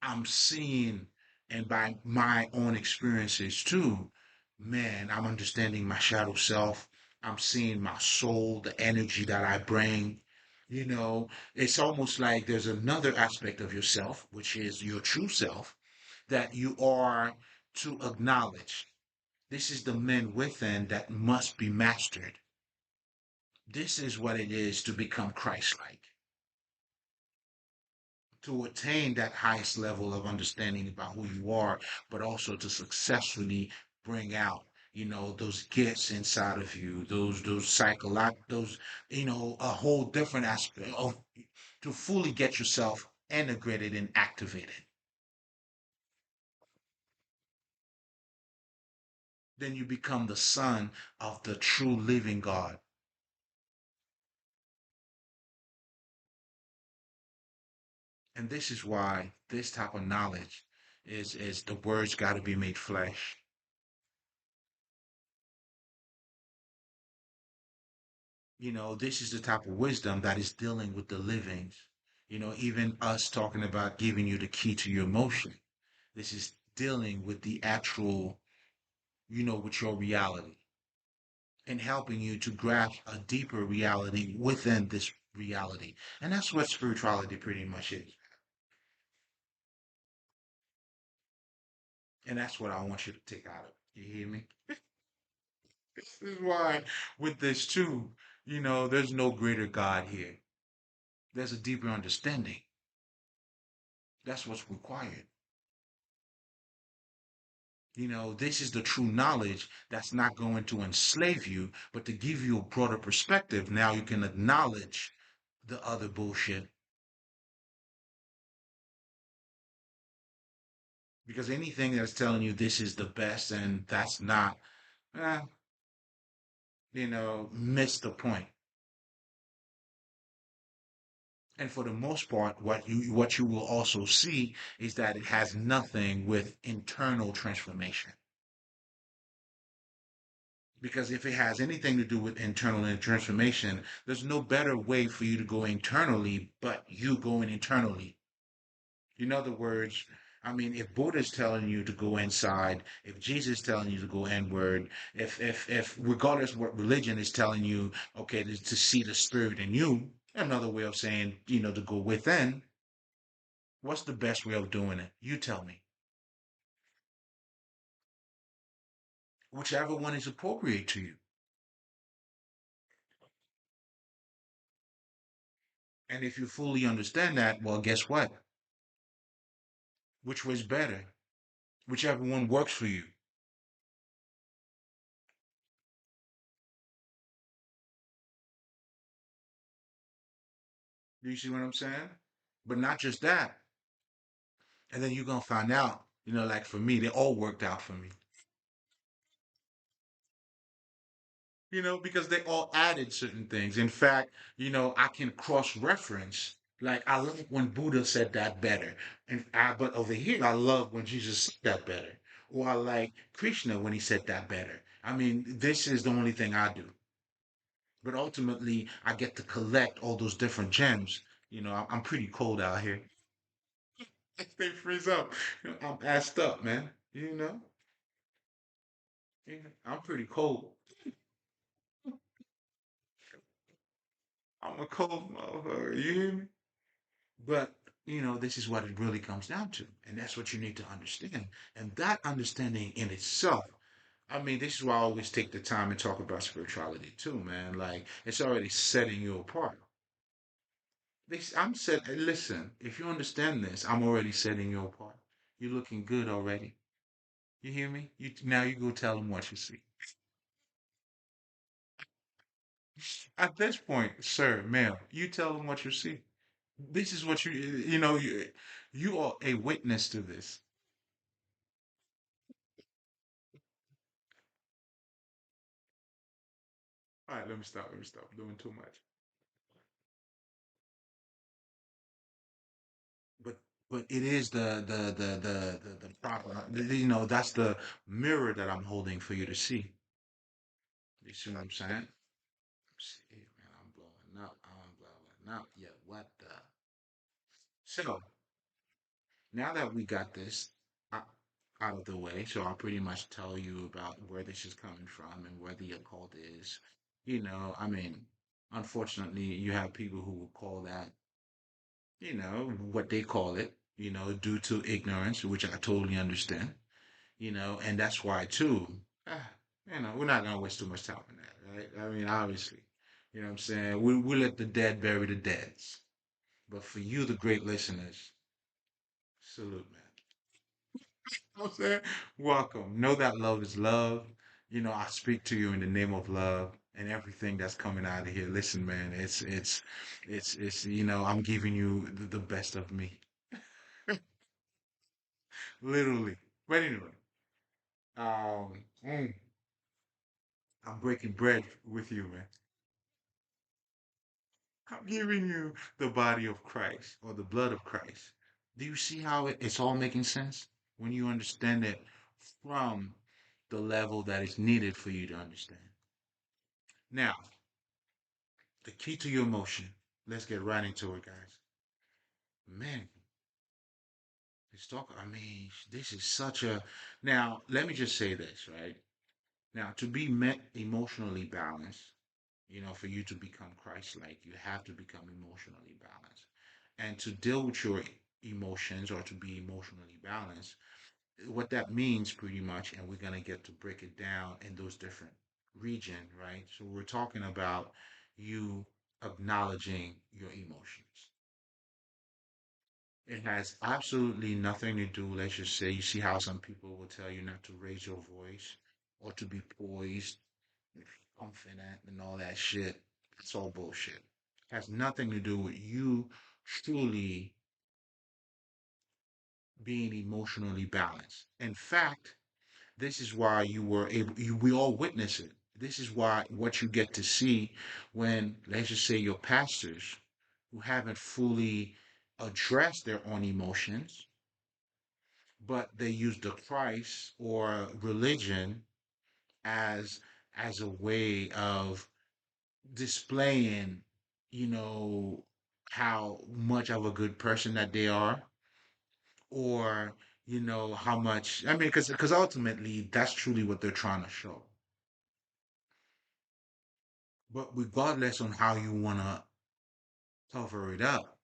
I'm seeing, and by my own experiences too, man, I'm understanding my shadow self. I'm seeing my soul, the energy that I bring. It's almost like there's another aspect of yourself, which is your true self, that you are to acknowledge. This is the men within that must be mastered. This is what it is to become Christ-like, to attain that highest level of understanding about who you are, but also to successfully bring out, those gifts inside of you, those psychological, those, a whole different aspect of to fully get yourself integrated and activated. Then you become the son of the true living God. And this is why this type of knowledge is the words got to be made flesh. This is the type of wisdom that is dealing with the livings. Even us talking about giving you the key to your emotion. This is dealing with the actual, with your reality and helping you to grasp a deeper reality within this reality. And that's what spirituality pretty much is. And that's what I want you to take out of it. You hear me? This is why with this too, there's no greater God here. There's a deeper understanding. That's what's required. This is the true knowledge that's not going to enslave you, but to give you a broader perspective. Now you can acknowledge the other bullshit because anything that's telling you this is the best and that's not, eh, miss the point. And for the most part, what you will also see is that it has nothing with internal transformation. Because if it has anything to do with internal transformation, there's no better way for you to go internally but you going internally. In other words, I mean, if Buddha's telling you to go inside, if Jesus is telling you to go inward, if regardless what religion is telling you, okay, to see the spirit in you, another way of saying, to go within, what's the best way of doing it? You tell me. Whichever one is appropriate to you. And if you fully understand that, well, guess what? Which was better? Whichever one works for you. Do you see what I'm saying? But not just that. And then you're gonna find out, like for me, they all worked out for me. Because they all added certain things. In fact, I can cross-reference. Like I love when Buddha said that better, but over here I love when Jesus said that better, or I like Krishna when he said that better. I mean, this is the only thing I do. But ultimately, I get to collect all those different gems. I'm pretty cold out here. They freeze up. I'm assed up, man. I'm pretty cold. I'm a cold motherfucker. You hear me? But, this is what it really comes down to. And that's what you need to understand. And that understanding in itself, I mean, this is why I always take the time and talk about spirituality too, man. Like, it's already setting you apart. I'm set. Listen, if you understand this, I'm already setting you apart. You're looking good already. You hear me? Now you go tell them what you see. At this point, sir, ma'am, you tell them what you see. This is what you are a witness to this. All right, let me stop. Let me stop doing too much. But but it is the proper. That's the mirror that I'm holding for you to see. You see what I'm saying? See, man, I'm blowing up. I'm blowing up. Yeah, what the? So now that we got this out out of the way, so I'll pretty much tell you about where this is coming from and where the occult is. I mean, unfortunately, you have people who will call that, what they call it, due to ignorance, which I totally understand, and that's why too, ah, we're not gonna waste too much time on that, right? I mean, obviously, what I'm saying? We let the dead bury the deads. But for you, the great listeners, salute, man. I'm saying? Welcome. Know that love is love. I speak to you in the name of love and everything that's coming out of here. Listen, man, I'm giving you the best of me. Literally. But anyway, um, mm, I'm breaking bread with you, man. I'm giving you the body of Christ or the blood of Christ. Do you see how it's all making sense when you understand it from the level that is needed for you to understand? Now, the key to your emotion. Let's get right into it, guys. Man, let's talk. I mean, this is such a. Now, let me just say this, right? Now, to be met emotionally balanced, for you to become Christ-like, you have to become emotionally balanced. And to deal with your emotions or to be emotionally balanced, what that means pretty much, and we're gonna get to break it down in those different region, right? So we're talking about you acknowledging your emotions. It has absolutely nothing to do, let's just say, you see how some people will tell you not to raise your voice or to be poised, confident, and all that shit. It's all bullshit. Has nothing to do with you truly being emotionally balanced. In fact, this is why we all witness it. This is why what you get to see when, let's just say, your pastors, who haven't fully addressed their own emotions, but they use the Christ or religion as a way of displaying, you know, how much of a good person that they are, or how much. I mean, because ultimately that's truly what they're trying to show. But regardless on how you wanna cover it up,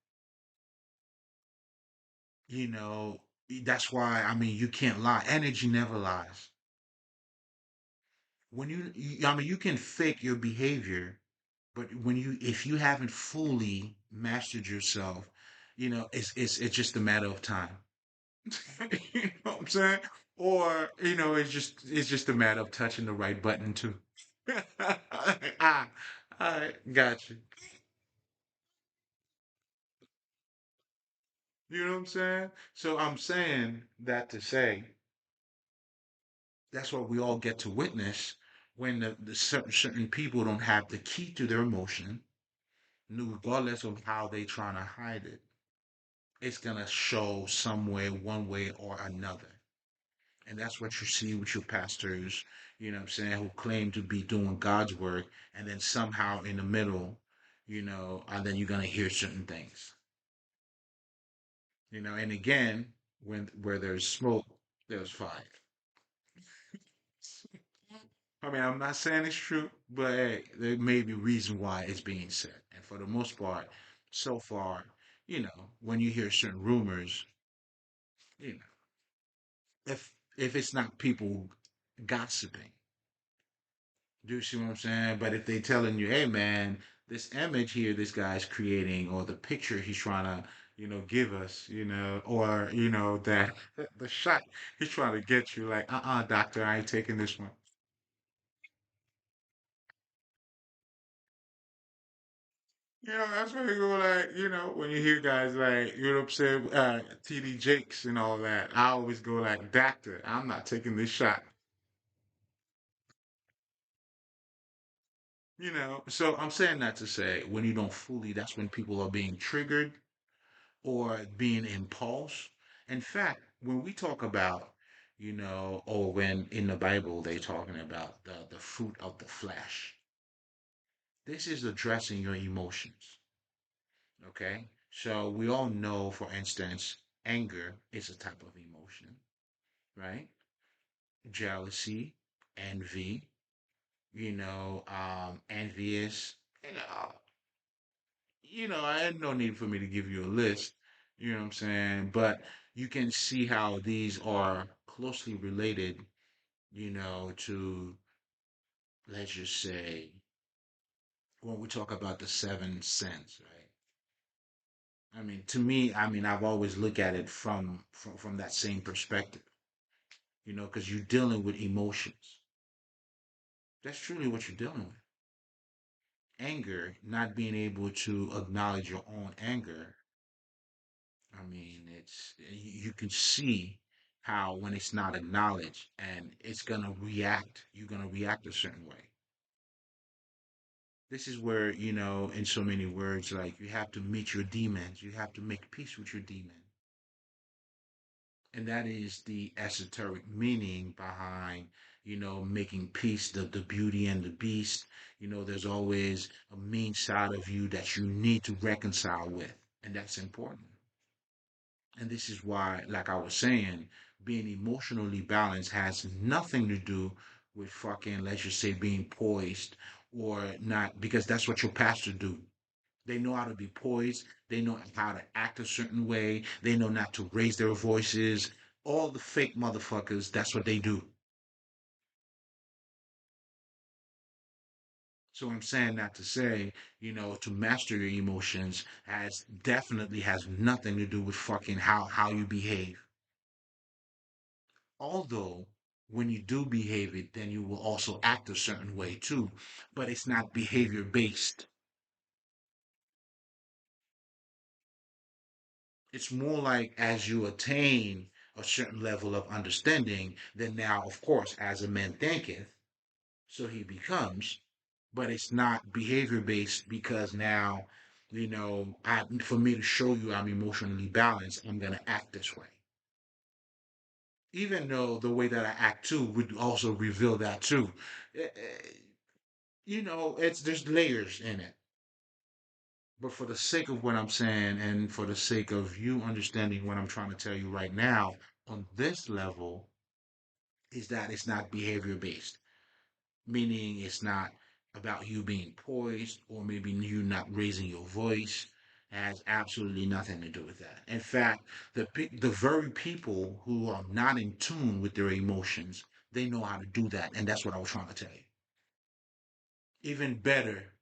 you know, that's why I mean you can't lie. Energy never lies. When I mean, you can fake your behavior, but if you haven't fully mastered yourself, it's just a matter of time. You know what I'm saying? Or, it's just a matter of touching the right button too. Ah, all right, got you. You know what I'm saying? So I'm saying that to say that's what we all get to witness when the certain people don't have the key to their emotion, regardless of how they trying to hide it. It's gonna show some way, one way or another. And that's what you see with your pastors, what I'm saying, who claim to be doing God's work, and then somehow in the middle, and then you're gonna hear certain things. And again, where there's smoke, there's fire. I mean, I'm not saying it's true, but hey, there may be reason why it's being said. And for the most part, so far, when you hear certain rumors, you know, if it's not people gossiping, do you see what I'm saying? But if they telling you, hey man, this image here this guy's creating, or the picture he's trying to, give us, or that the shot he's trying to get you, like, doctor, I ain't taking this one. That's when you go like, when you hear guys like, what I'm saying, TD Jakes and all that, I always go like, doctor, I'm not taking this shot. So I'm saying that to say when you don't fully, that's when people are being triggered or being impulse. In fact, when we talk about, or when in the Bible they're talking about the fruit of the flesh, this is addressing your emotions. Okay? So we all know, for instance, anger is a type of emotion, right? Jealousy, envy, envious. I had no need for me to give you a list, you know what I'm saying? But you can see how these are closely related, to, let's just say, when we talk about the seven sins, right? I mean, to me, I mean, I've always looked at it from that same perspective, because you're dealing with emotions. That's truly what you're dealing with. Anger, not being able to acknowledge your own anger. I mean, you can see how when it's not acknowledged and you're gonna react a certain way. This is where, in so many words, like you have to meet your demons, you have to make peace with your demon. And that is the esoteric meaning behind, making peace, the beauty and the beast. There's always a mean side of you that you need to reconcile with, and that's important. And this is why, like I was saying, being emotionally balanced has nothing to do with fucking, let's just say, being poised or not, because that's what your pastor do. They know how to be poised. They know how to act a certain way. They know not to raise their voices. All the fake motherfuckers, that's what they do. So I'm saying that to say, to master your emotions has definitely has nothing to do with fucking how you behave. Although when you do behave it, then you will also act a certain way too, but it's not behavior based. It's more like as you attain a certain level of understanding, then now, of course, as a man thinketh, so he becomes, but it's not behavior based because now, For me to show you I'm emotionally balanced, I'm gonna act this way. Even though the way that I act too would also reveal that too. It's there's layers in it. But for the sake of what I'm saying, and for the sake of you understanding what I'm trying to tell you right now, on this level, is that it's not behavior based, meaning it's not about you being poised or maybe you not raising your voice. It has absolutely nothing to do with that. In fact, the very people who are not in tune with their emotions, they know how to do that, and that's what I was trying to tell you. Even better,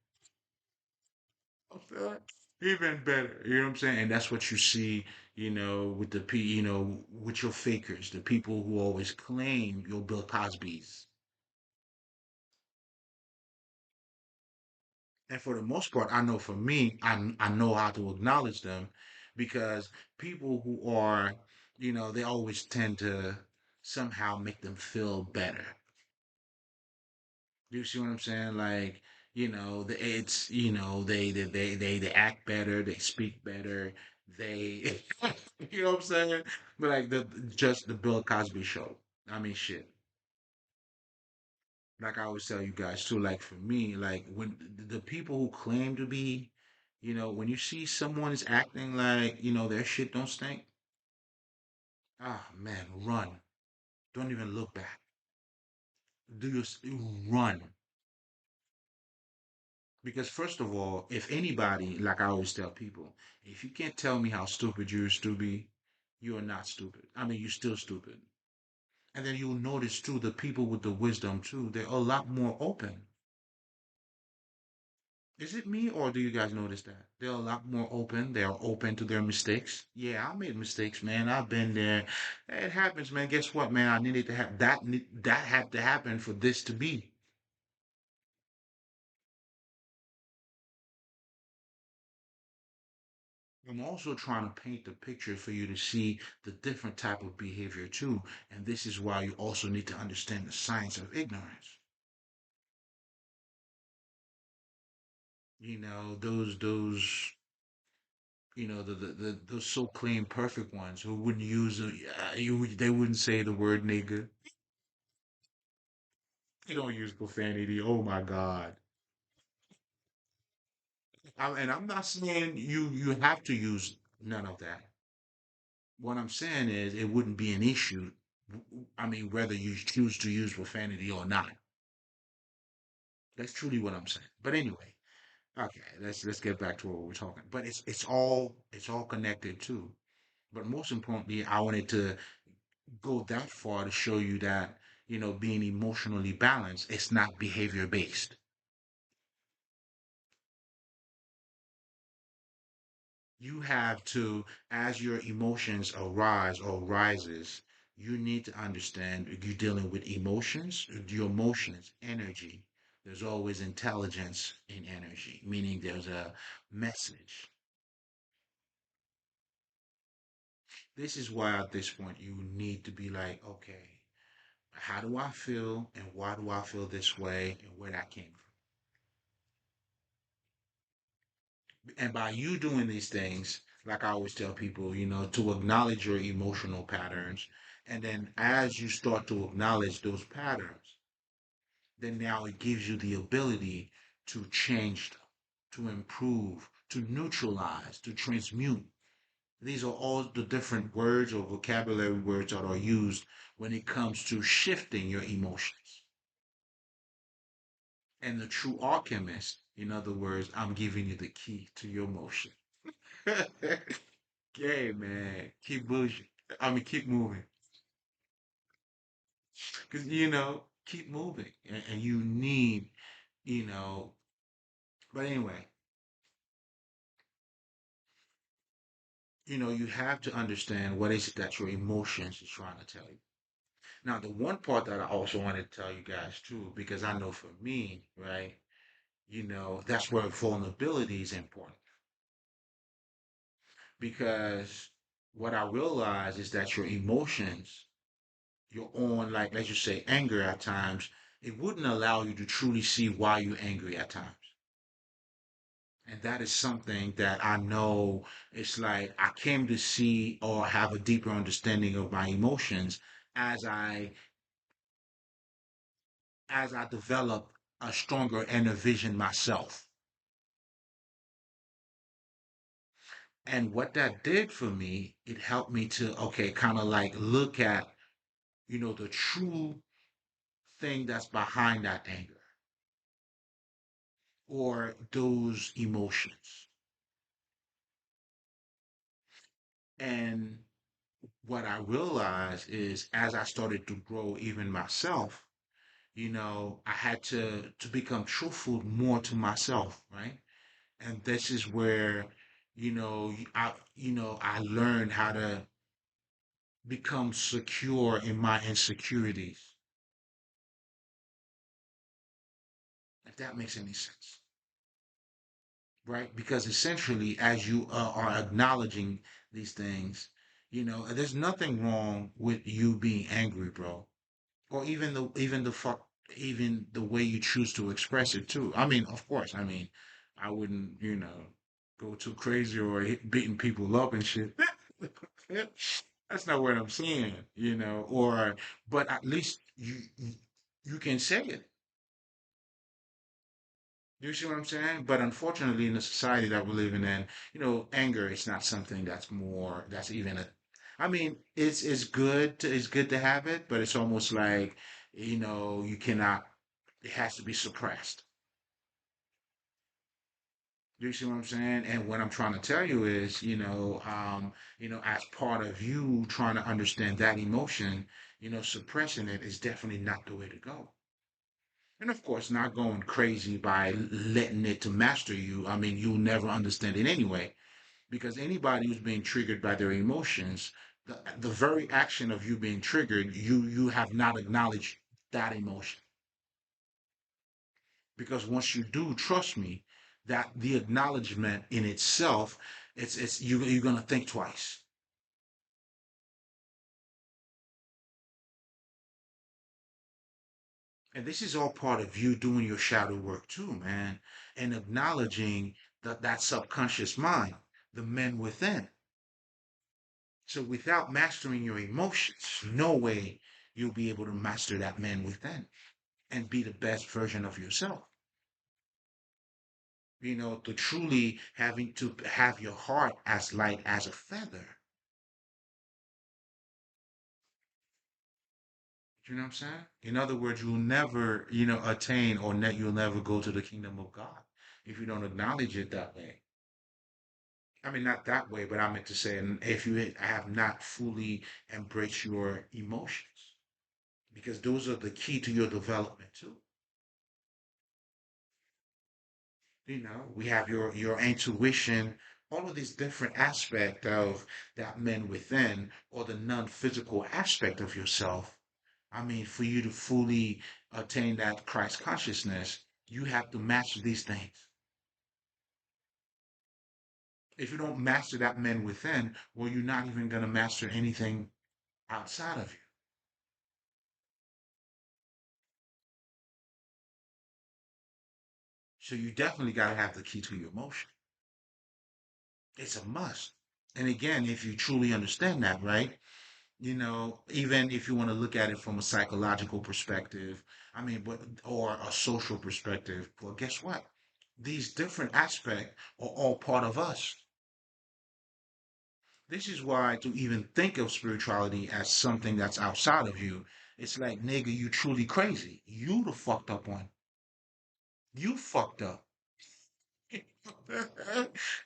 even better. You know what I'm saying? And that's what you see, with with your fakers, the people who always claim your Bill Cosby's. And for the most part, I know for me, I know how to acknowledge them because people who are, they always tend to somehow make them feel better. Do you see what I'm saying? Like, it's, they act better, they speak better, they, you know what I'm saying? But like just the Bill Cosby show. I mean, shit. Like I always tell you guys too, like for me, like when the people who claim to be, when you see someone is acting like, their shit don't stink, ah man, run. Don't even look back. Do your run. Because first of all, if anybody, like I always tell people, if you can't tell me how stupid you used to be, you are not stupid. I mean, you're still stupid. And then you'll notice too, the people with the wisdom too, they're a lot more open. Is it me or do you guys notice that? They're a lot more open. They are open to their mistakes. Yeah, I made mistakes, man. I've been there. It happens, man. Guess what, man? I needed to have that had to happen for this to be. I'm also trying to paint the picture for you to see the different type of behavior too. And this is why you also need to understand the science of ignorance. Those those so-claimed perfect ones who wouldn't use they wouldn't say the word nigga. They don't use profanity. Oh my God. And I'm not saying you have to use none of that. What I'm saying is it wouldn't be an issue. I mean, whether you choose to use profanity or not. That's truly what I'm saying. But anyway, okay, let's get back to what we're talking. But it's all connected too. But most importantly, I wanted to go that far to show you that, being emotionally balanced, it's not behavior based. You have to, as your emotions arise or rises, you need to understand you're dealing with emotions, your emotions, energy. There's always intelligence in energy, meaning there's a message. This is why at this point you need to be like, okay, how do I feel and why do I feel this way and where that came from? And by you doing these things, like I always tell people, to acknowledge your emotional patterns. And then as you start to acknowledge those patterns, then now it gives you the ability to change them, to improve, to neutralize, to transmute. These are all the different words or vocabulary words that are used when it comes to shifting your emotions. And the true alchemist, in other words, I'm giving you the key to your motion. Okay, man, keep pushing. I mean, keep moving. Because, keep moving. And you need, you know, but anyway, you have to understand what is it that your emotions is trying to tell you. Now, the one part that I also wanted to tell you guys too, because I know for me, right, that's where vulnerability is important. Because what I realize is that your emotions, your own, like, let's just say anger at times, it wouldn't allow you to truly see why you're angry at times. And that is something that I know it's like I came to see or have a deeper understanding of my emotions as I develop a stronger inner vision myself. And what that did for me, it helped me to, okay, kind of like look at, the true thing that's behind that anger or those emotions. And what I realized is as I started to grow even myself, I had to become truthful more to myself, right? And this is where, I learned how to become secure in my insecurities, if that makes any sense, right? Because essentially, as you are acknowledging these things, there's nothing wrong with you being angry, bro, or even the way you choose to express it too. I mean, of course, I mean, I wouldn't, go too crazy or beating people up and shit. That's not what I'm saying, or but at least you can say it. You see what I'm saying? But unfortunately, in the society that we're living in, anger is not something that's even a. I mean, it's good to have it, but it's almost like, you cannot. It has to be suppressed. You see what I'm saying? And what I'm trying to tell you is, as part of you trying to understand that emotion, suppressing it is definitely not the way to go. And of course, not going crazy by letting it to master you. I mean, you'll never understand it anyway, because anybody who's being triggered by their emotions, the very action of you being triggered, you have not acknowledged that emotion. Because once you do, trust me, that the acknowledgement in itself, you're gonna think twice. And this is all part of you doing your shadow work too, man, and acknowledging that subconscious mind, the men within. So without mastering your emotions, no way you'll be able to master that man within and be the best version of yourself. To truly having to have your heart as light as a feather. You know what I'm saying? In other words, you'll never, attain or you'll never go to the kingdom of God if you don't acknowledge it that way. I mean, not that way, but I meant to say, and if you have not fully embraced your emotions, because those are the key to your development too. We have your intuition, all of these different aspects of that man within, or the non-physical aspect of yourself. I mean, for you to fully attain that Christ consciousness, you have to master these things. If you don't master that man within, well, you're not even going to master anything outside of you. So you definitely got to have the key to your emotion. It's a must. And again, if you truly understand that, right? Even if you want to look at it from a psychological perspective, I mean, or a social perspective, well, guess what? These different aspects are all part of us. This is why to even think of spirituality as something that's outside of you, it's like, nigga, you truly crazy. You the fucked up one. You fucked up.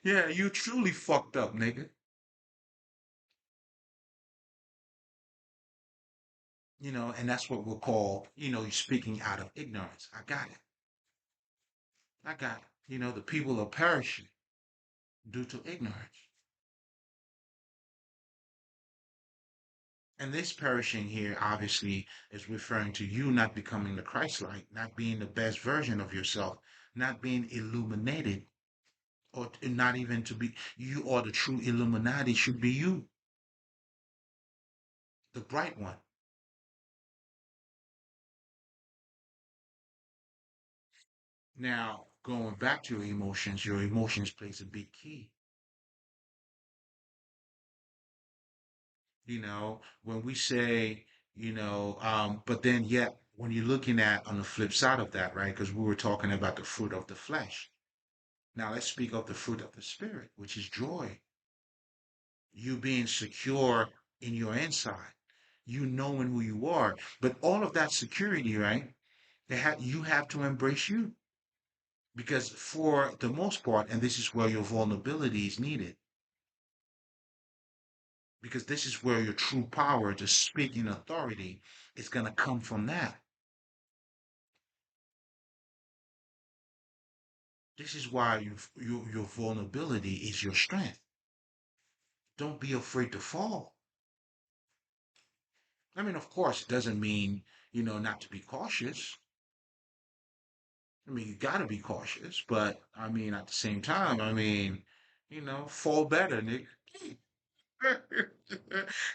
Yeah, you truly fucked up, nigga. And that's what we'll call, speaking out of ignorance. I got it. I got it. The people are perishing due to ignorance. And this perishing here obviously is referring to you not becoming the Christ like, not being the best version of yourself, not being illuminated, or not even to be you, or the true Illuminati should be you, the bright one. Now, going back to your emotions plays a big key. When we say, but then yet when you're looking at on the flip side of that, right? Because we were talking about the fruit of the flesh. Now let's speak of the fruit of the spirit, which is joy. You being secure in your inside, you knowing who you are. But all of that security, right? You have to embrace you. Because for the most part, and this is where your vulnerability is needed, because this is where your true power to speak in authority is going to come from that. This is why your vulnerability is your strength. Don't be afraid to fall. I mean, of course, it doesn't mean, not to be cautious. I mean, you got to be cautious, but I mean, at the same time, I mean, fall better, Nick.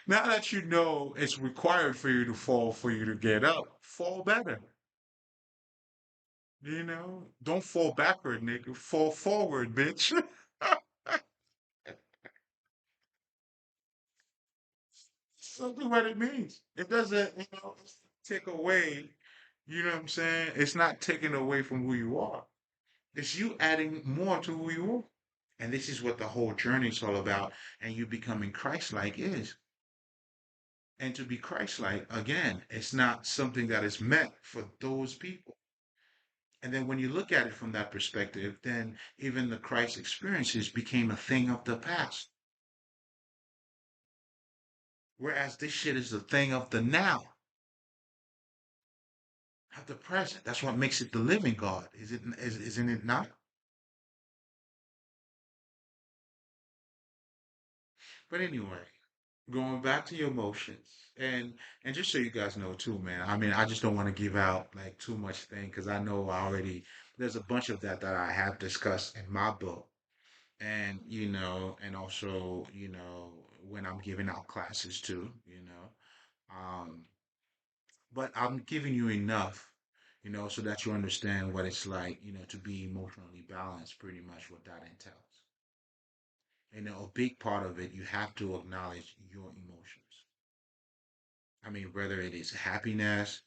Now that you know it's required for you to fall for you to get up, fall better. Don't fall backward, Nick. Fall forward, bitch. Something what it means. It doesn't, take away, what I'm saying? It's not taking away from who you are. It's you adding more to who you are. And this is what the whole journey is all about. And you becoming Christ-like is. And to be Christ-like, again, it's not something that is meant for those people. And then when you look at it from that perspective, then even the Christ experiences became a thing of the past. Whereas this shit is a thing of the now, of the present. That's what makes it the living God. Isn't it not? But anyway, going back to your emotions. And just so you guys know too, man. I mean, I just don't want to give out like too much thing because I know I already there's a bunch of that I have discussed in my book. And and also, when I'm giving out classes too. Um, but I'm giving you enough, so that you understand what it's like, to be emotionally balanced, pretty much what that entails. A big part of it, you have to acknowledge your emotions. I mean, whether it is happiness,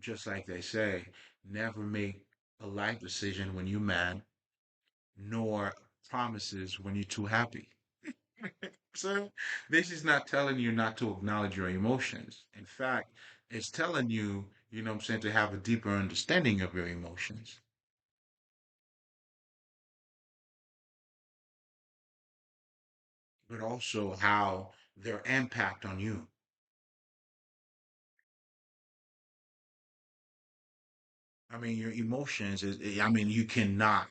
just like they say, never make a life decision when you're mad, nor promises when you're too happy. So this is not telling you not to acknowledge your emotions. In fact, it's telling you, what I'm saying, to have a deeper understanding of your emotions, but also how their impact on you. I mean, your emotions I mean, you cannot,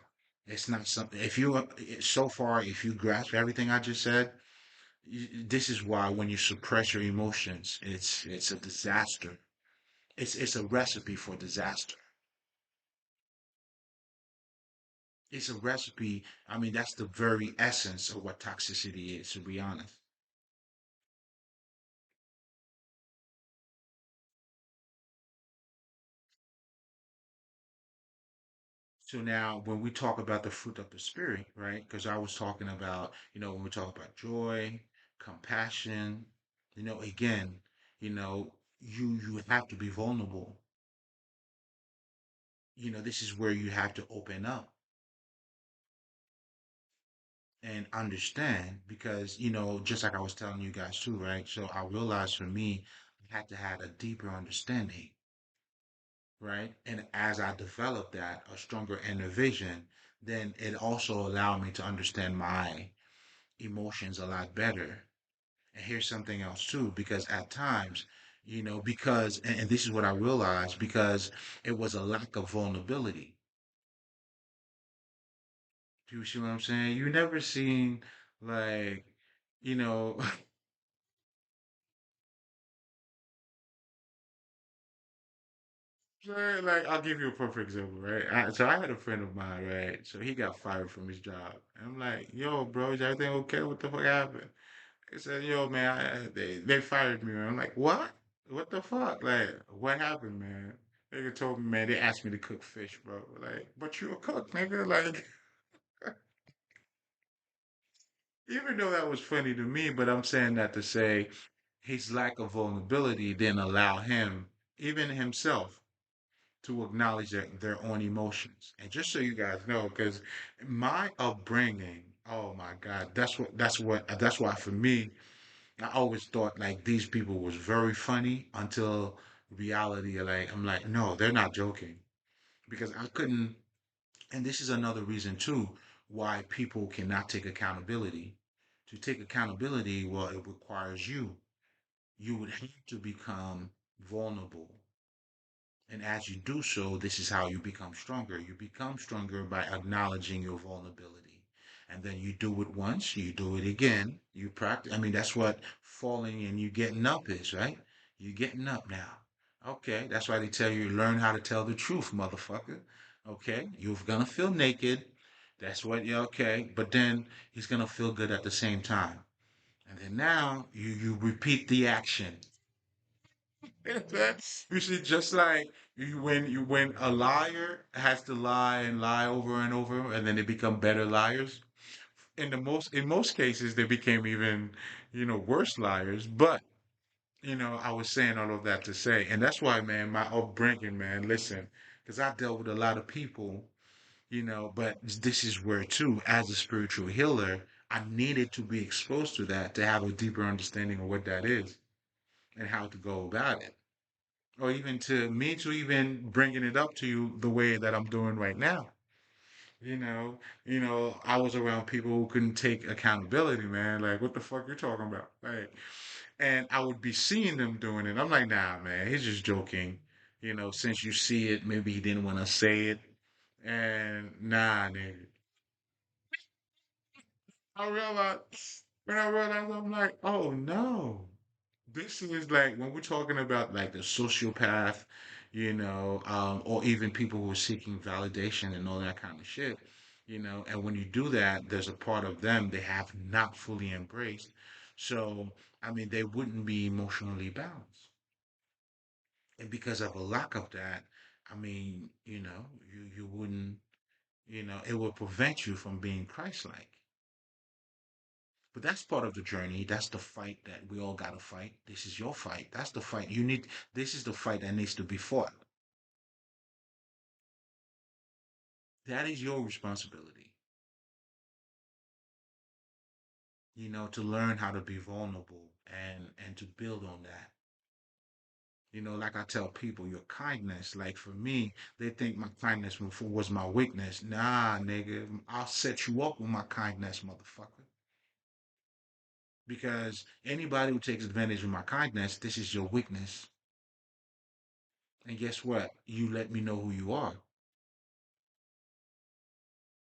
it's not something, if you, so far, if you grasp everything I just said, this is why when you suppress your emotions, it's a disaster. It's a recipe for disaster. It's a recipe. I mean, that's the very essence of what toxicity is, to be honest. So now, when we talk about the fruit of the spirit, right? Because I was talking about, when we talk about joy, compassion, again, you have to be vulnerable. This is where you have to open up and understand because, just like I was telling you guys too, right? So I realized for me, I had to have a deeper understanding, right? And as I developed that, a stronger inner vision, then it also allowed me to understand my emotions a lot better. And here's something else too, because at times, and this is what I realized, because it was a lack of vulnerability. Do you see what I'm saying? You never seen like, you know, like I'll give you a perfect example, right? So I had a friend of mine, right? So he got fired from his job. And I'm like, yo, bro, is everything okay? What the fuck happened? He said, yo, man, they fired me. I'm like, what? What the fuck? Like, what happened, man? Nigga told me, man, they asked me to cook fish, bro. Like, but you a cook, nigga. Like, even though that was funny to me, but I'm saying that to say his lack of vulnerability didn't allow him, even himself, to acknowledge their own emotions. And just so you guys know, because my upbringing, oh my God, that's why for me, I always thought like these people was very funny until reality, like I'm like, no, they're not joking. Because I couldn't, and this is another reason too why people cannot take accountability. To take accountability, well, it requires you. You would have to become vulnerable. And as you do so, this is how you become stronger. You become stronger by acknowledging your vulnerability. And then you do it once, you do it again, you practice. I mean, that's what falling and you getting up is, right? You getting up now. Okay, that's why they tell you learn how to tell the truth, motherfucker. Okay, you're gonna feel naked. That's what, yeah, okay. But then he's gonna feel good at the same time. And then now you repeat the action. You see, just like when a liar has to lie and lie over and over, and then they become better liars. In most cases, they became even, worse liars. But I was saying all of that to say, and that's why, man, my upbringing, man, listen, because I dealt with a lot of people, but this is where too, as a spiritual healer, I needed to be exposed to that to have a deeper understanding of what that is and how to go about it. Or even to me to even bringing it up to you the way that I'm doing right now. I was around people who couldn't take accountability, man. Like, what the fuck you talking about? Like, and I would be seeing them doing it. I'm like, nah, man, he's just joking. Since you see it, maybe he didn't want to say it. And nah, nigga. When I realized, I'm like, oh no. This is like when we're talking about like the sociopath, or even people who are seeking validation and all that kind of shit, and when you do that, there's a part of them they have not fully embraced. So, I mean, they wouldn't be emotionally balanced. And because of a lack of that, I mean, you wouldn't, it would prevent you from being Christ-like. But that's part of the journey. That's the fight that we all got to fight. This is your fight. That's the fight. This is the fight that needs to be fought. That is your responsibility, to learn how to be vulnerable and to build on that. Like I tell people, your kindness, like for me, they think my kindness was my weakness. Nah, nigga, I'll set you up with my kindness, motherfucker. Because anybody who takes advantage of my kindness, this is your weakness. And guess what? You let me know who you are.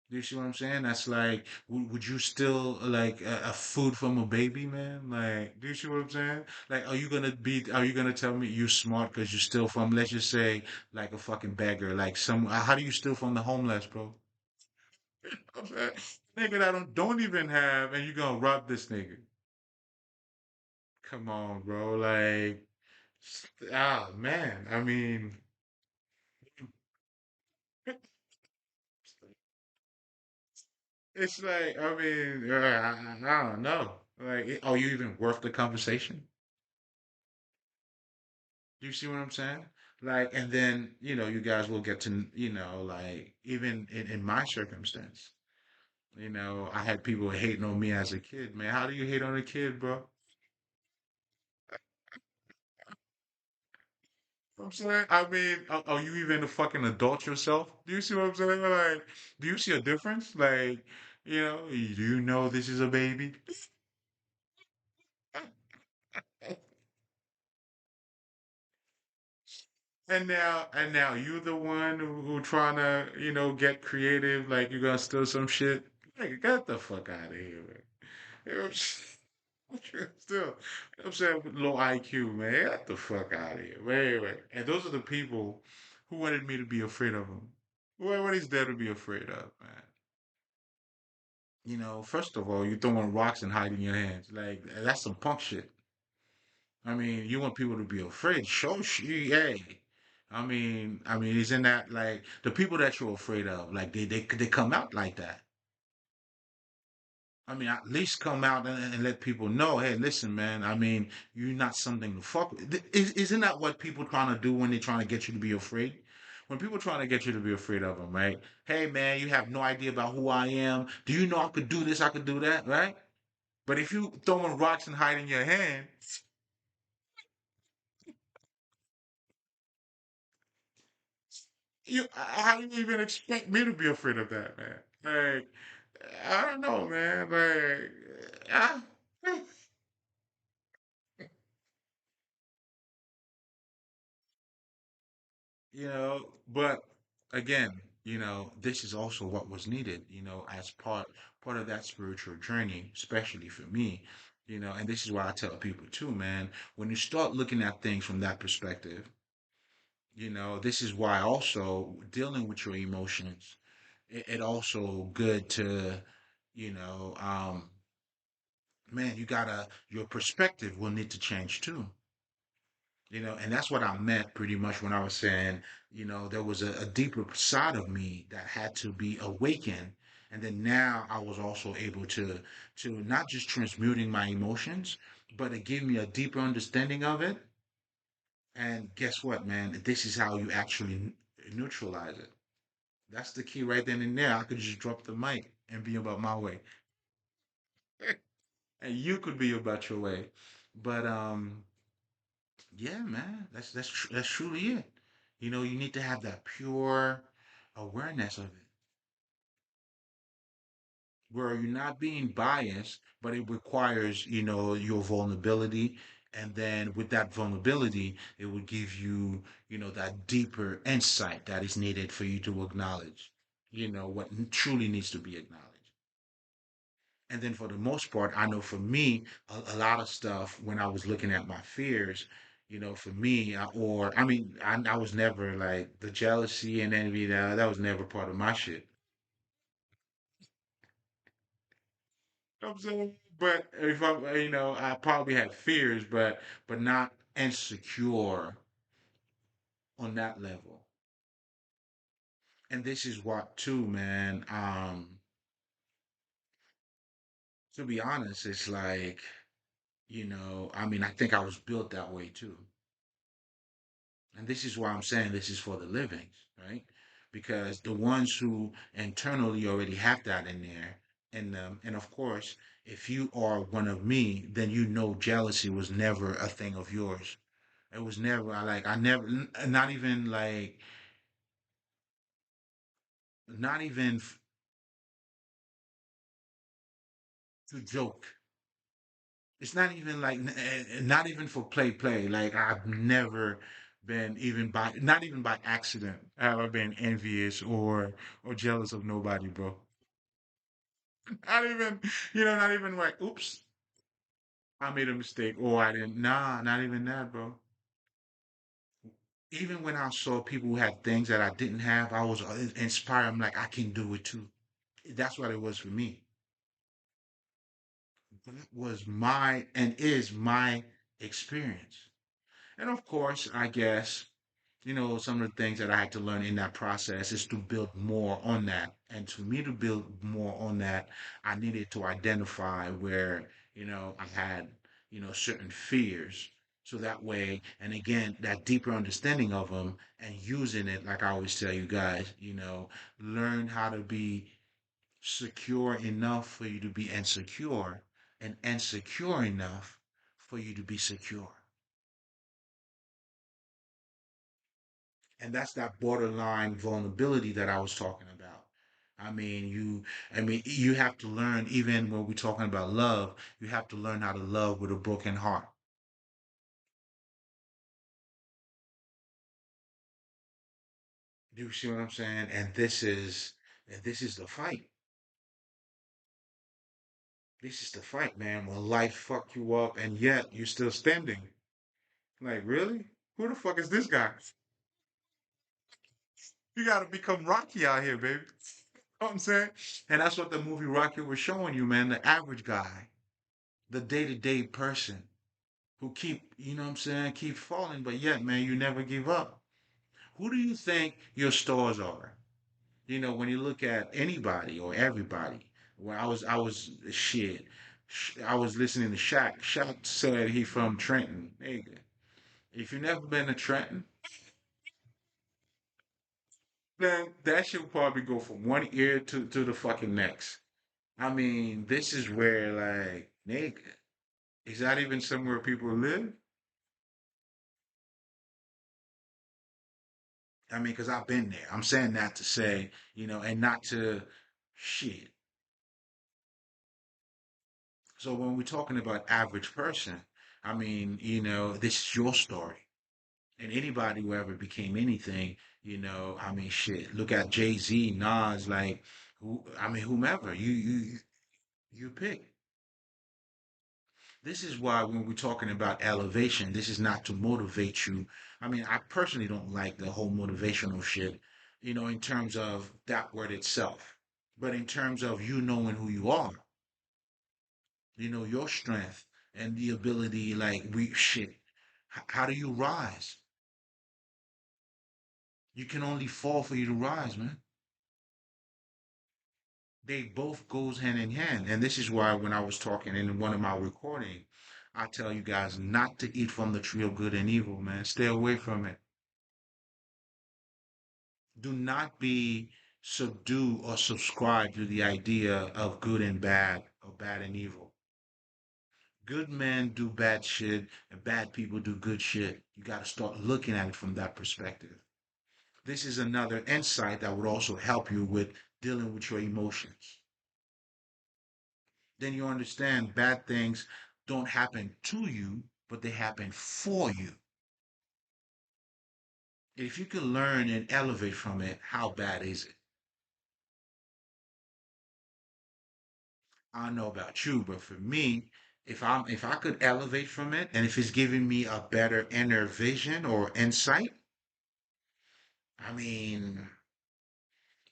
Do you see what I'm saying? That's like, would you still like a food from a baby, man? Like, do you see what I'm saying? Like, are you gonna tell me you smart because you steal from, let's just say, like a fucking beggar, like how do you steal from the homeless, bro? I'm saying, nigga that don't even have, and you gonna rob this nigga? Come on, bro. Like, man. I mean, it's like, I mean, I don't know. Like, are you even worth the conversation? Do you see what I'm saying? Like, and then, you guys will get to, like, even in my circumstance, I had people hating on me as a kid, man. How do you hate on a kid, bro? I'm saying, I mean, are you even a fucking adult yourself? Do you see what I'm saying? Like, do you see a difference? Like, do you know this is a baby? And now you the one who trying to, get creative, like you're gonna steal some shit. Like, get the fuck out of here, man. You know what I'm Still, I'm saying with low IQ, man. Get the fuck out of here. Wait, wait. And those are the people who wanted me to be afraid of them. What is there to be afraid of, man? First of all, you throwing rocks and hiding your hands. Like, that's some punk shit. I mean, you want people to be afraid. Show she, hey. isn't that like the people that you're afraid of? Like they come out like that. At least come out and let people know, hey, listen, man. You're not something to fuck with. Isn't that what people trying to do when they're trying to get you to be afraid? When people trying to get you to be afraid of them, right? Hey, man, you have no idea about who I am. Do you know I could do this? I could do that, right? But if you throwing rocks and hiding your hand, how do you even expect me to be afraid of that, man? Like, I don't know, man. Like, ah. But again, this is also what was needed, as part of that spiritual journey, especially for me, and this is why I tell people too, man, when you start looking at things from that perspective, this is why also dealing with your emotions, it also good to, you know, man, your perspective will need to change too. And that's what I meant pretty much when I was saying, there was a deeper side of me that had to be awakened. And then now I was also able to not just transmuting my emotions, but it gave me a deeper understanding of it. And guess what, man? This is how you actually neutralize it. That's the key right then and there. I could just drop the mic and be about my way. And you could be about your way. But yeah, man, that's truly it. You need to have that pure awareness of it, where you're not being biased, but it requires, your vulnerability. And then with that vulnerability, it will give you, that deeper insight that is needed for you to acknowledge, what truly needs to be acknowledged. And then for the most part, I know for me, a lot of stuff when I was looking at my fears, for me, I was never like the jealousy and envy that was never part of my shit. You know what I'm saying? But if I probably had fears, but not insecure on that level. And this is what too, man. To be honest, it's like, I think I was built that way too. And this is why I'm saying this is for the livings, right? Because the ones who internally already have that in them, and of course, if you are one of me, then jealousy was never a thing of yours. It was never, I never, not even like, not even to joke. It's not even like, not even for play. Like, I've never been not even by accident, have I been envious or jealous of nobody, bro. Not even, not even like, oops, I made a mistake or I didn't. Nah, not even that, bro. Even when I saw people who had things that I didn't have, I was inspired. I'm like, I can do it too. That's what it was for me. That was my and is my experience. And of course, I guess, some of the things that I had to learn in that process is to build more on that. And to me to build more on that, I needed to identify where, I had, certain fears. So that way, and again, that deeper understanding of them and using it, like I always tell you guys, learn how to be secure enough for you to be insecure and insecure enough for you to be secure. And that's that borderline vulnerability that I was talking about. You have to learn, even when we're talking about love, you have to learn how to love with a broken heart. Do you see what I'm saying? And this is the fight. This is the fight, man. When life fuck you up and yet you're still standing. Like, really? Who the fuck is this guy? You gotta become Rocky out here, baby. Know what I'm saying? And that's what the movie Rocky was showing you, man. The average guy, the day-to-day person who keep, you know what I'm saying, keep falling, but yet, man, you never give up. Who do you think your stars are? When you look at anybody or everybody. When I was shit. I was listening to Shaq. Shaq said he from Trenton. Nigga, if you never been to Trenton, then that should probably go from one ear to the fucking next. I mean, this is where like, nigga, is that even somewhere people live? I mean, because I've been there. I'm saying that to say, and not to shit. So when we're talking about average person, I mean, this is your story. And anybody who ever became anything, I mean, shit. Look at Jay-Z, Nas, like, I mean, whomever you pick. This is why when we're talking about elevation, this is not to motivate you. I mean, I personally don't like the whole motivational shit, in terms of that word itself. But in terms of you knowing who you are, your strength and the ability, like, shit, how do you rise? You can only fall for you to rise, man. They both goes hand in hand. And this is why when I was talking in one of my recording, I tell you guys not to eat from the tree of good and evil, man. Stay away from it. Do not be subdued or subscribe to the idea of good and bad or bad and evil. Good men do bad shit and bad people do good shit. You got to start looking at it from that perspective. This is another insight that would also help you with dealing with your emotions. Then you understand bad things don't happen to you, but they happen for you. If you can learn and elevate from it, how bad is it? I don't know about you, but for me, if I could elevate from it and if it's giving me a better inner vision or insight, I mean,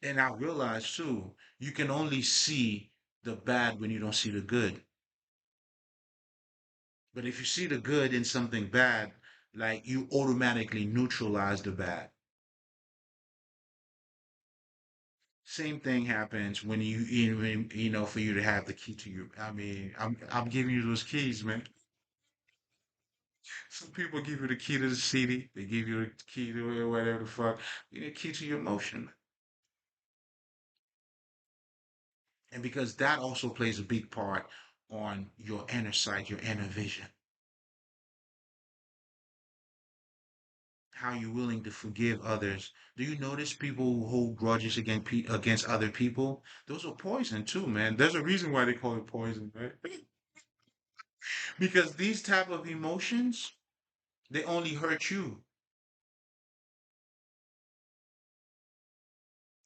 and I realize too, you can only see the bad when you don't see the good. But if you see the good in something bad, like you automatically neutralize the bad. Same thing happens when for you to have the key to your. I mean, I'm giving you those keys, man. Some people give you the key to the city. They give you the key to whatever the fuck. You need a key to your emotion, and because that also plays a big part on your inner sight, your inner vision. How you're willing to forgive others. Do you notice people who hold grudges against other people? Those are poison too, man. There's a reason why they call it poison, right? Because these type of emotions, they only hurt you.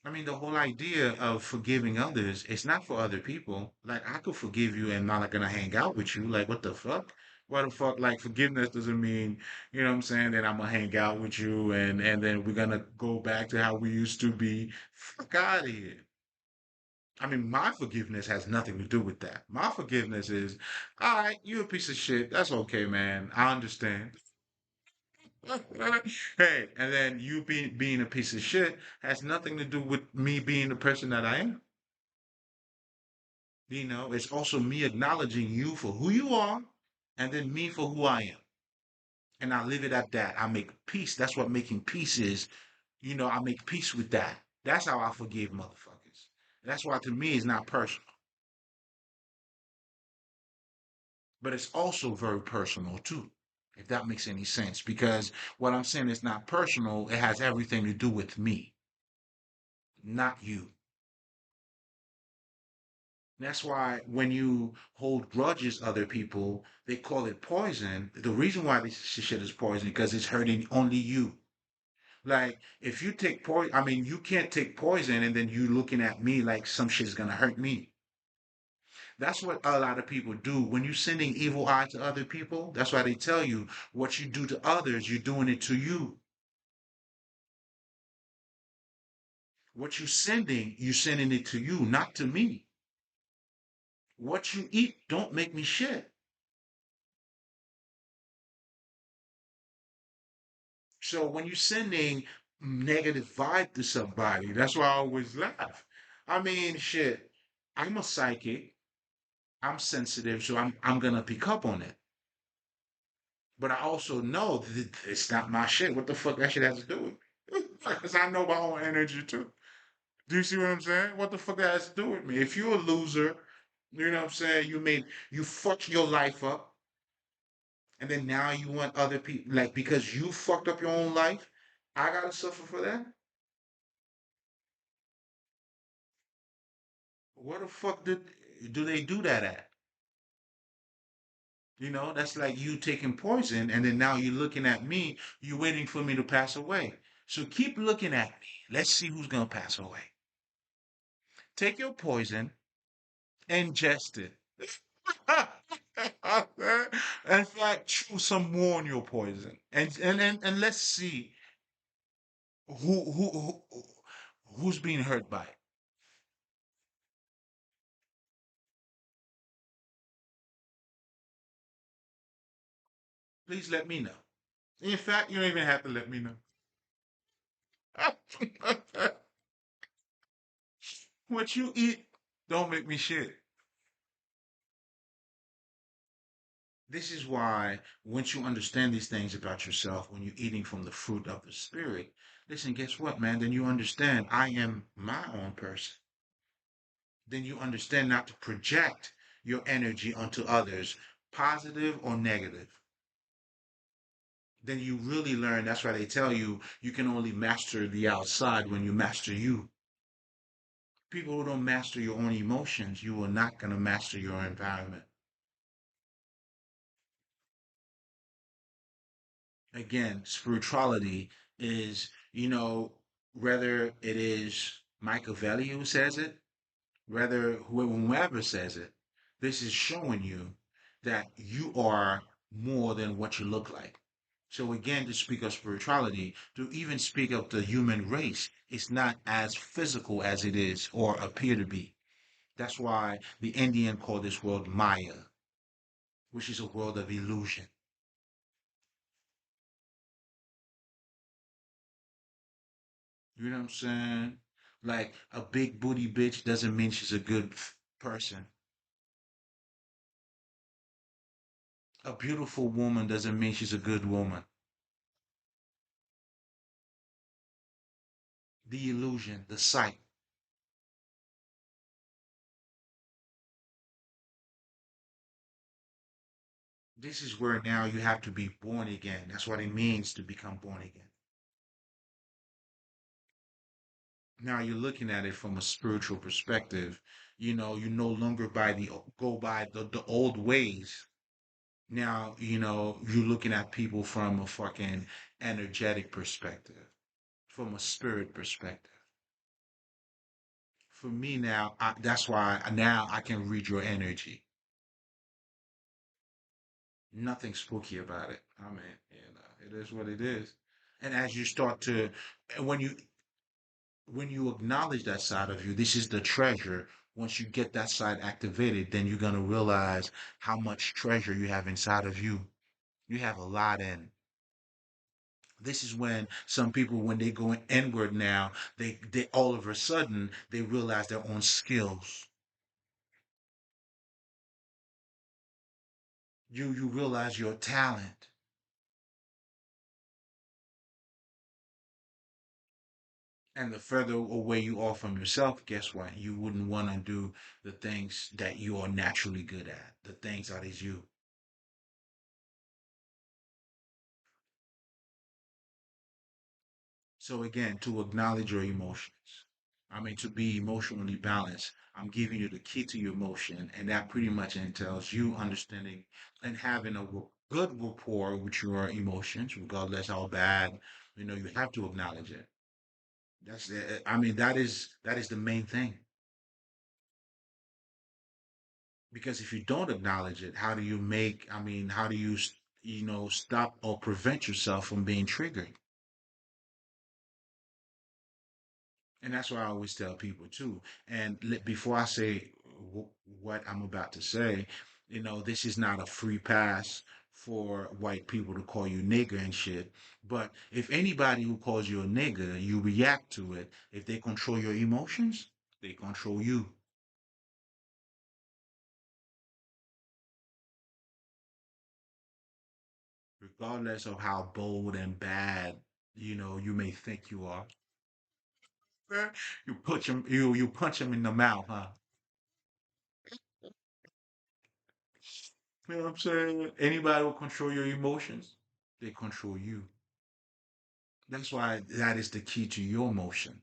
I mean, the whole idea of forgiving others, it's not for other people. Like, I could forgive you and not gonna hang out with you. Like, what the fuck? What the fuck? Like, forgiveness doesn't mean, what I'm saying, that I'm gonna hang out with you and then we're gonna go back to how we used to be. Fuck out of here. I mean, my forgiveness has nothing to do with that. My forgiveness is, all right, you a piece of shit. That's okay, man. I understand. Hey, and then you being a piece of shit has nothing to do with me being the person that I am. It's also me acknowledging you for who you are and then me for who I am. And I leave it at that. I make peace. That's what making peace is. I make peace with that. That's how I forgive motherfuckers. That's why to me it's not personal. But it's also very personal too, if that makes any sense. Because what I'm saying is not personal, it has everything to do with me, not you. That's why when you hold grudges other people, they call it poison. The reason why this shit is poison because it's hurting only you. Like if you take poison, I mean, you can't take poison and then you looking at me like some shit's gonna hurt me. That's what a lot of people do. When you're sending evil eye to other people, that's why they tell you what you do to others, you're doing it to you. What you're sending it to you, not to me. What you eat don't make me shit. So when you're sending negative vibe to somebody. That's why I always laugh. I mean, shit, I'm a psychic. I'm sensitive, so I'm gonna pick up on it. But I also know that it's not my shit. What the fuck that shit has to do with me? Because I know my own energy too. Do you see what I'm saying? What the fuck that has to do with me? If you're a loser, you know what I'm saying? You fucked your life up, and then now you want other people like because you fucked up your own life, I gotta suffer for that? Where the fuck do they do that at? You know, that's like you taking poison, and then now you're looking at me, you're waiting for me to pass away. So keep looking at me. Let's see who's gonna pass away. Take your poison, ingest it. In fact, chew some more on your poison, and let's see who's being hurt by it. Please let me know. In fact, you don't even have to let me know. What you eat don't make me shit. This is why once you understand these things about yourself, when you're eating from the fruit of the spirit, listen, guess what, man? Then you understand I am my own person. Then you understand not to project your energy onto others, positive or negative. Then you really learn. That's why they tell you you can only master the outside when you master you. People who don't master your own emotions, you are not going to master your environment. Again, spirituality is, whether it is Machiavelli who says it, whether whoever says it, this is showing you that you are more than what you look like. So again, to speak of spirituality, to even speak of the human race, it's not as physical as it is or appear to be. That's why the Indian call this world Maya, which is a world of illusion. You know what I'm saying? Like a big booty bitch doesn't mean she's a good person. A beautiful woman doesn't mean she's a good woman. The illusion, the sight. This is where now you have to be born again. That's what it means to become born again. Now you're looking at it from a spiritual perspective. You no longer go by the old ways. Now, you're looking at people from a fucking energetic perspective, from a spirit perspective. For me now, that's why now I can read your energy. Nothing spooky about it. I mean, it is what it is. And as you start to, and when you acknowledge that side of you, this is the treasure. Once you get that side activated, then you're gonna realize how much treasure you have inside of you. You have a lot in. This is when some people, when they go inward now, they all of a sudden they realize their own skills. You realize your talent. And the further away you are from yourself, guess what? You wouldn't want to do the things that you are naturally good at. The things that is you. So again, to acknowledge your emotions. I mean, to be emotionally balanced. I'm giving you the key to your emotion, and that pretty much entails you understanding and having a good rapport with your emotions, regardless how bad. You have to acknowledge it. I mean, that is the main thing. Because if you don't acknowledge it, how do you I mean, how do you, stop or prevent yourself from being triggered? And that's what I always tell people too. And before I say what I'm about to say, this is not a free pass for white people to call you nigger and shit. But if anybody who calls you a nigger, you react to it. If they control your emotions, they control you. Regardless of how bold and bad, you may think you are. You punch him in the mouth, huh? You know what I'm saying? Anybody will control your emotions, they control you. That's why that is the key to your motion.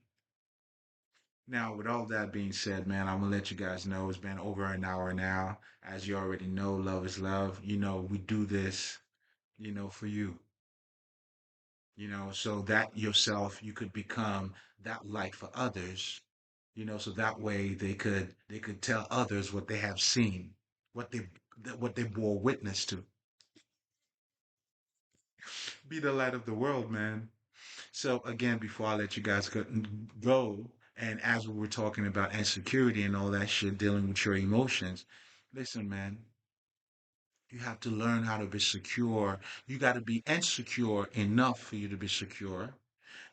Now, with all that being said, man, I'm gonna let you guys know it's been over an hour now. As you already know, love is love. We do this, for you, so that yourself you could become that light for others, so that way they could tell others what they have seen, what they what they bore witness to. Be the light of the world, man. So again, before I let you guys go, and as we were talking about insecurity and all that shit, dealing with your emotions, listen, man, you have to learn how to be secure. You got to be insecure enough for you to be secure,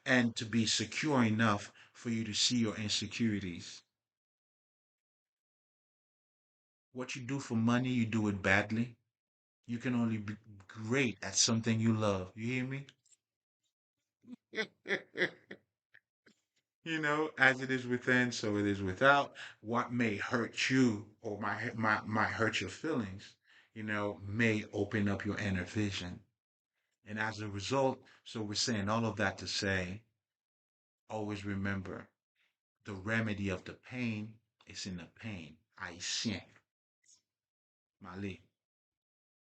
and to be secure enough for you to see your insecurities. What you do for money, you do it badly. You can only be great at something you love. You hear me? As it is within, so it is without. What may hurt you or might hurt your feelings, may open up your inner vision. And as a result, so we're saying all of that to say, always remember the remedy of the pain is in the pain. I sink. Mali.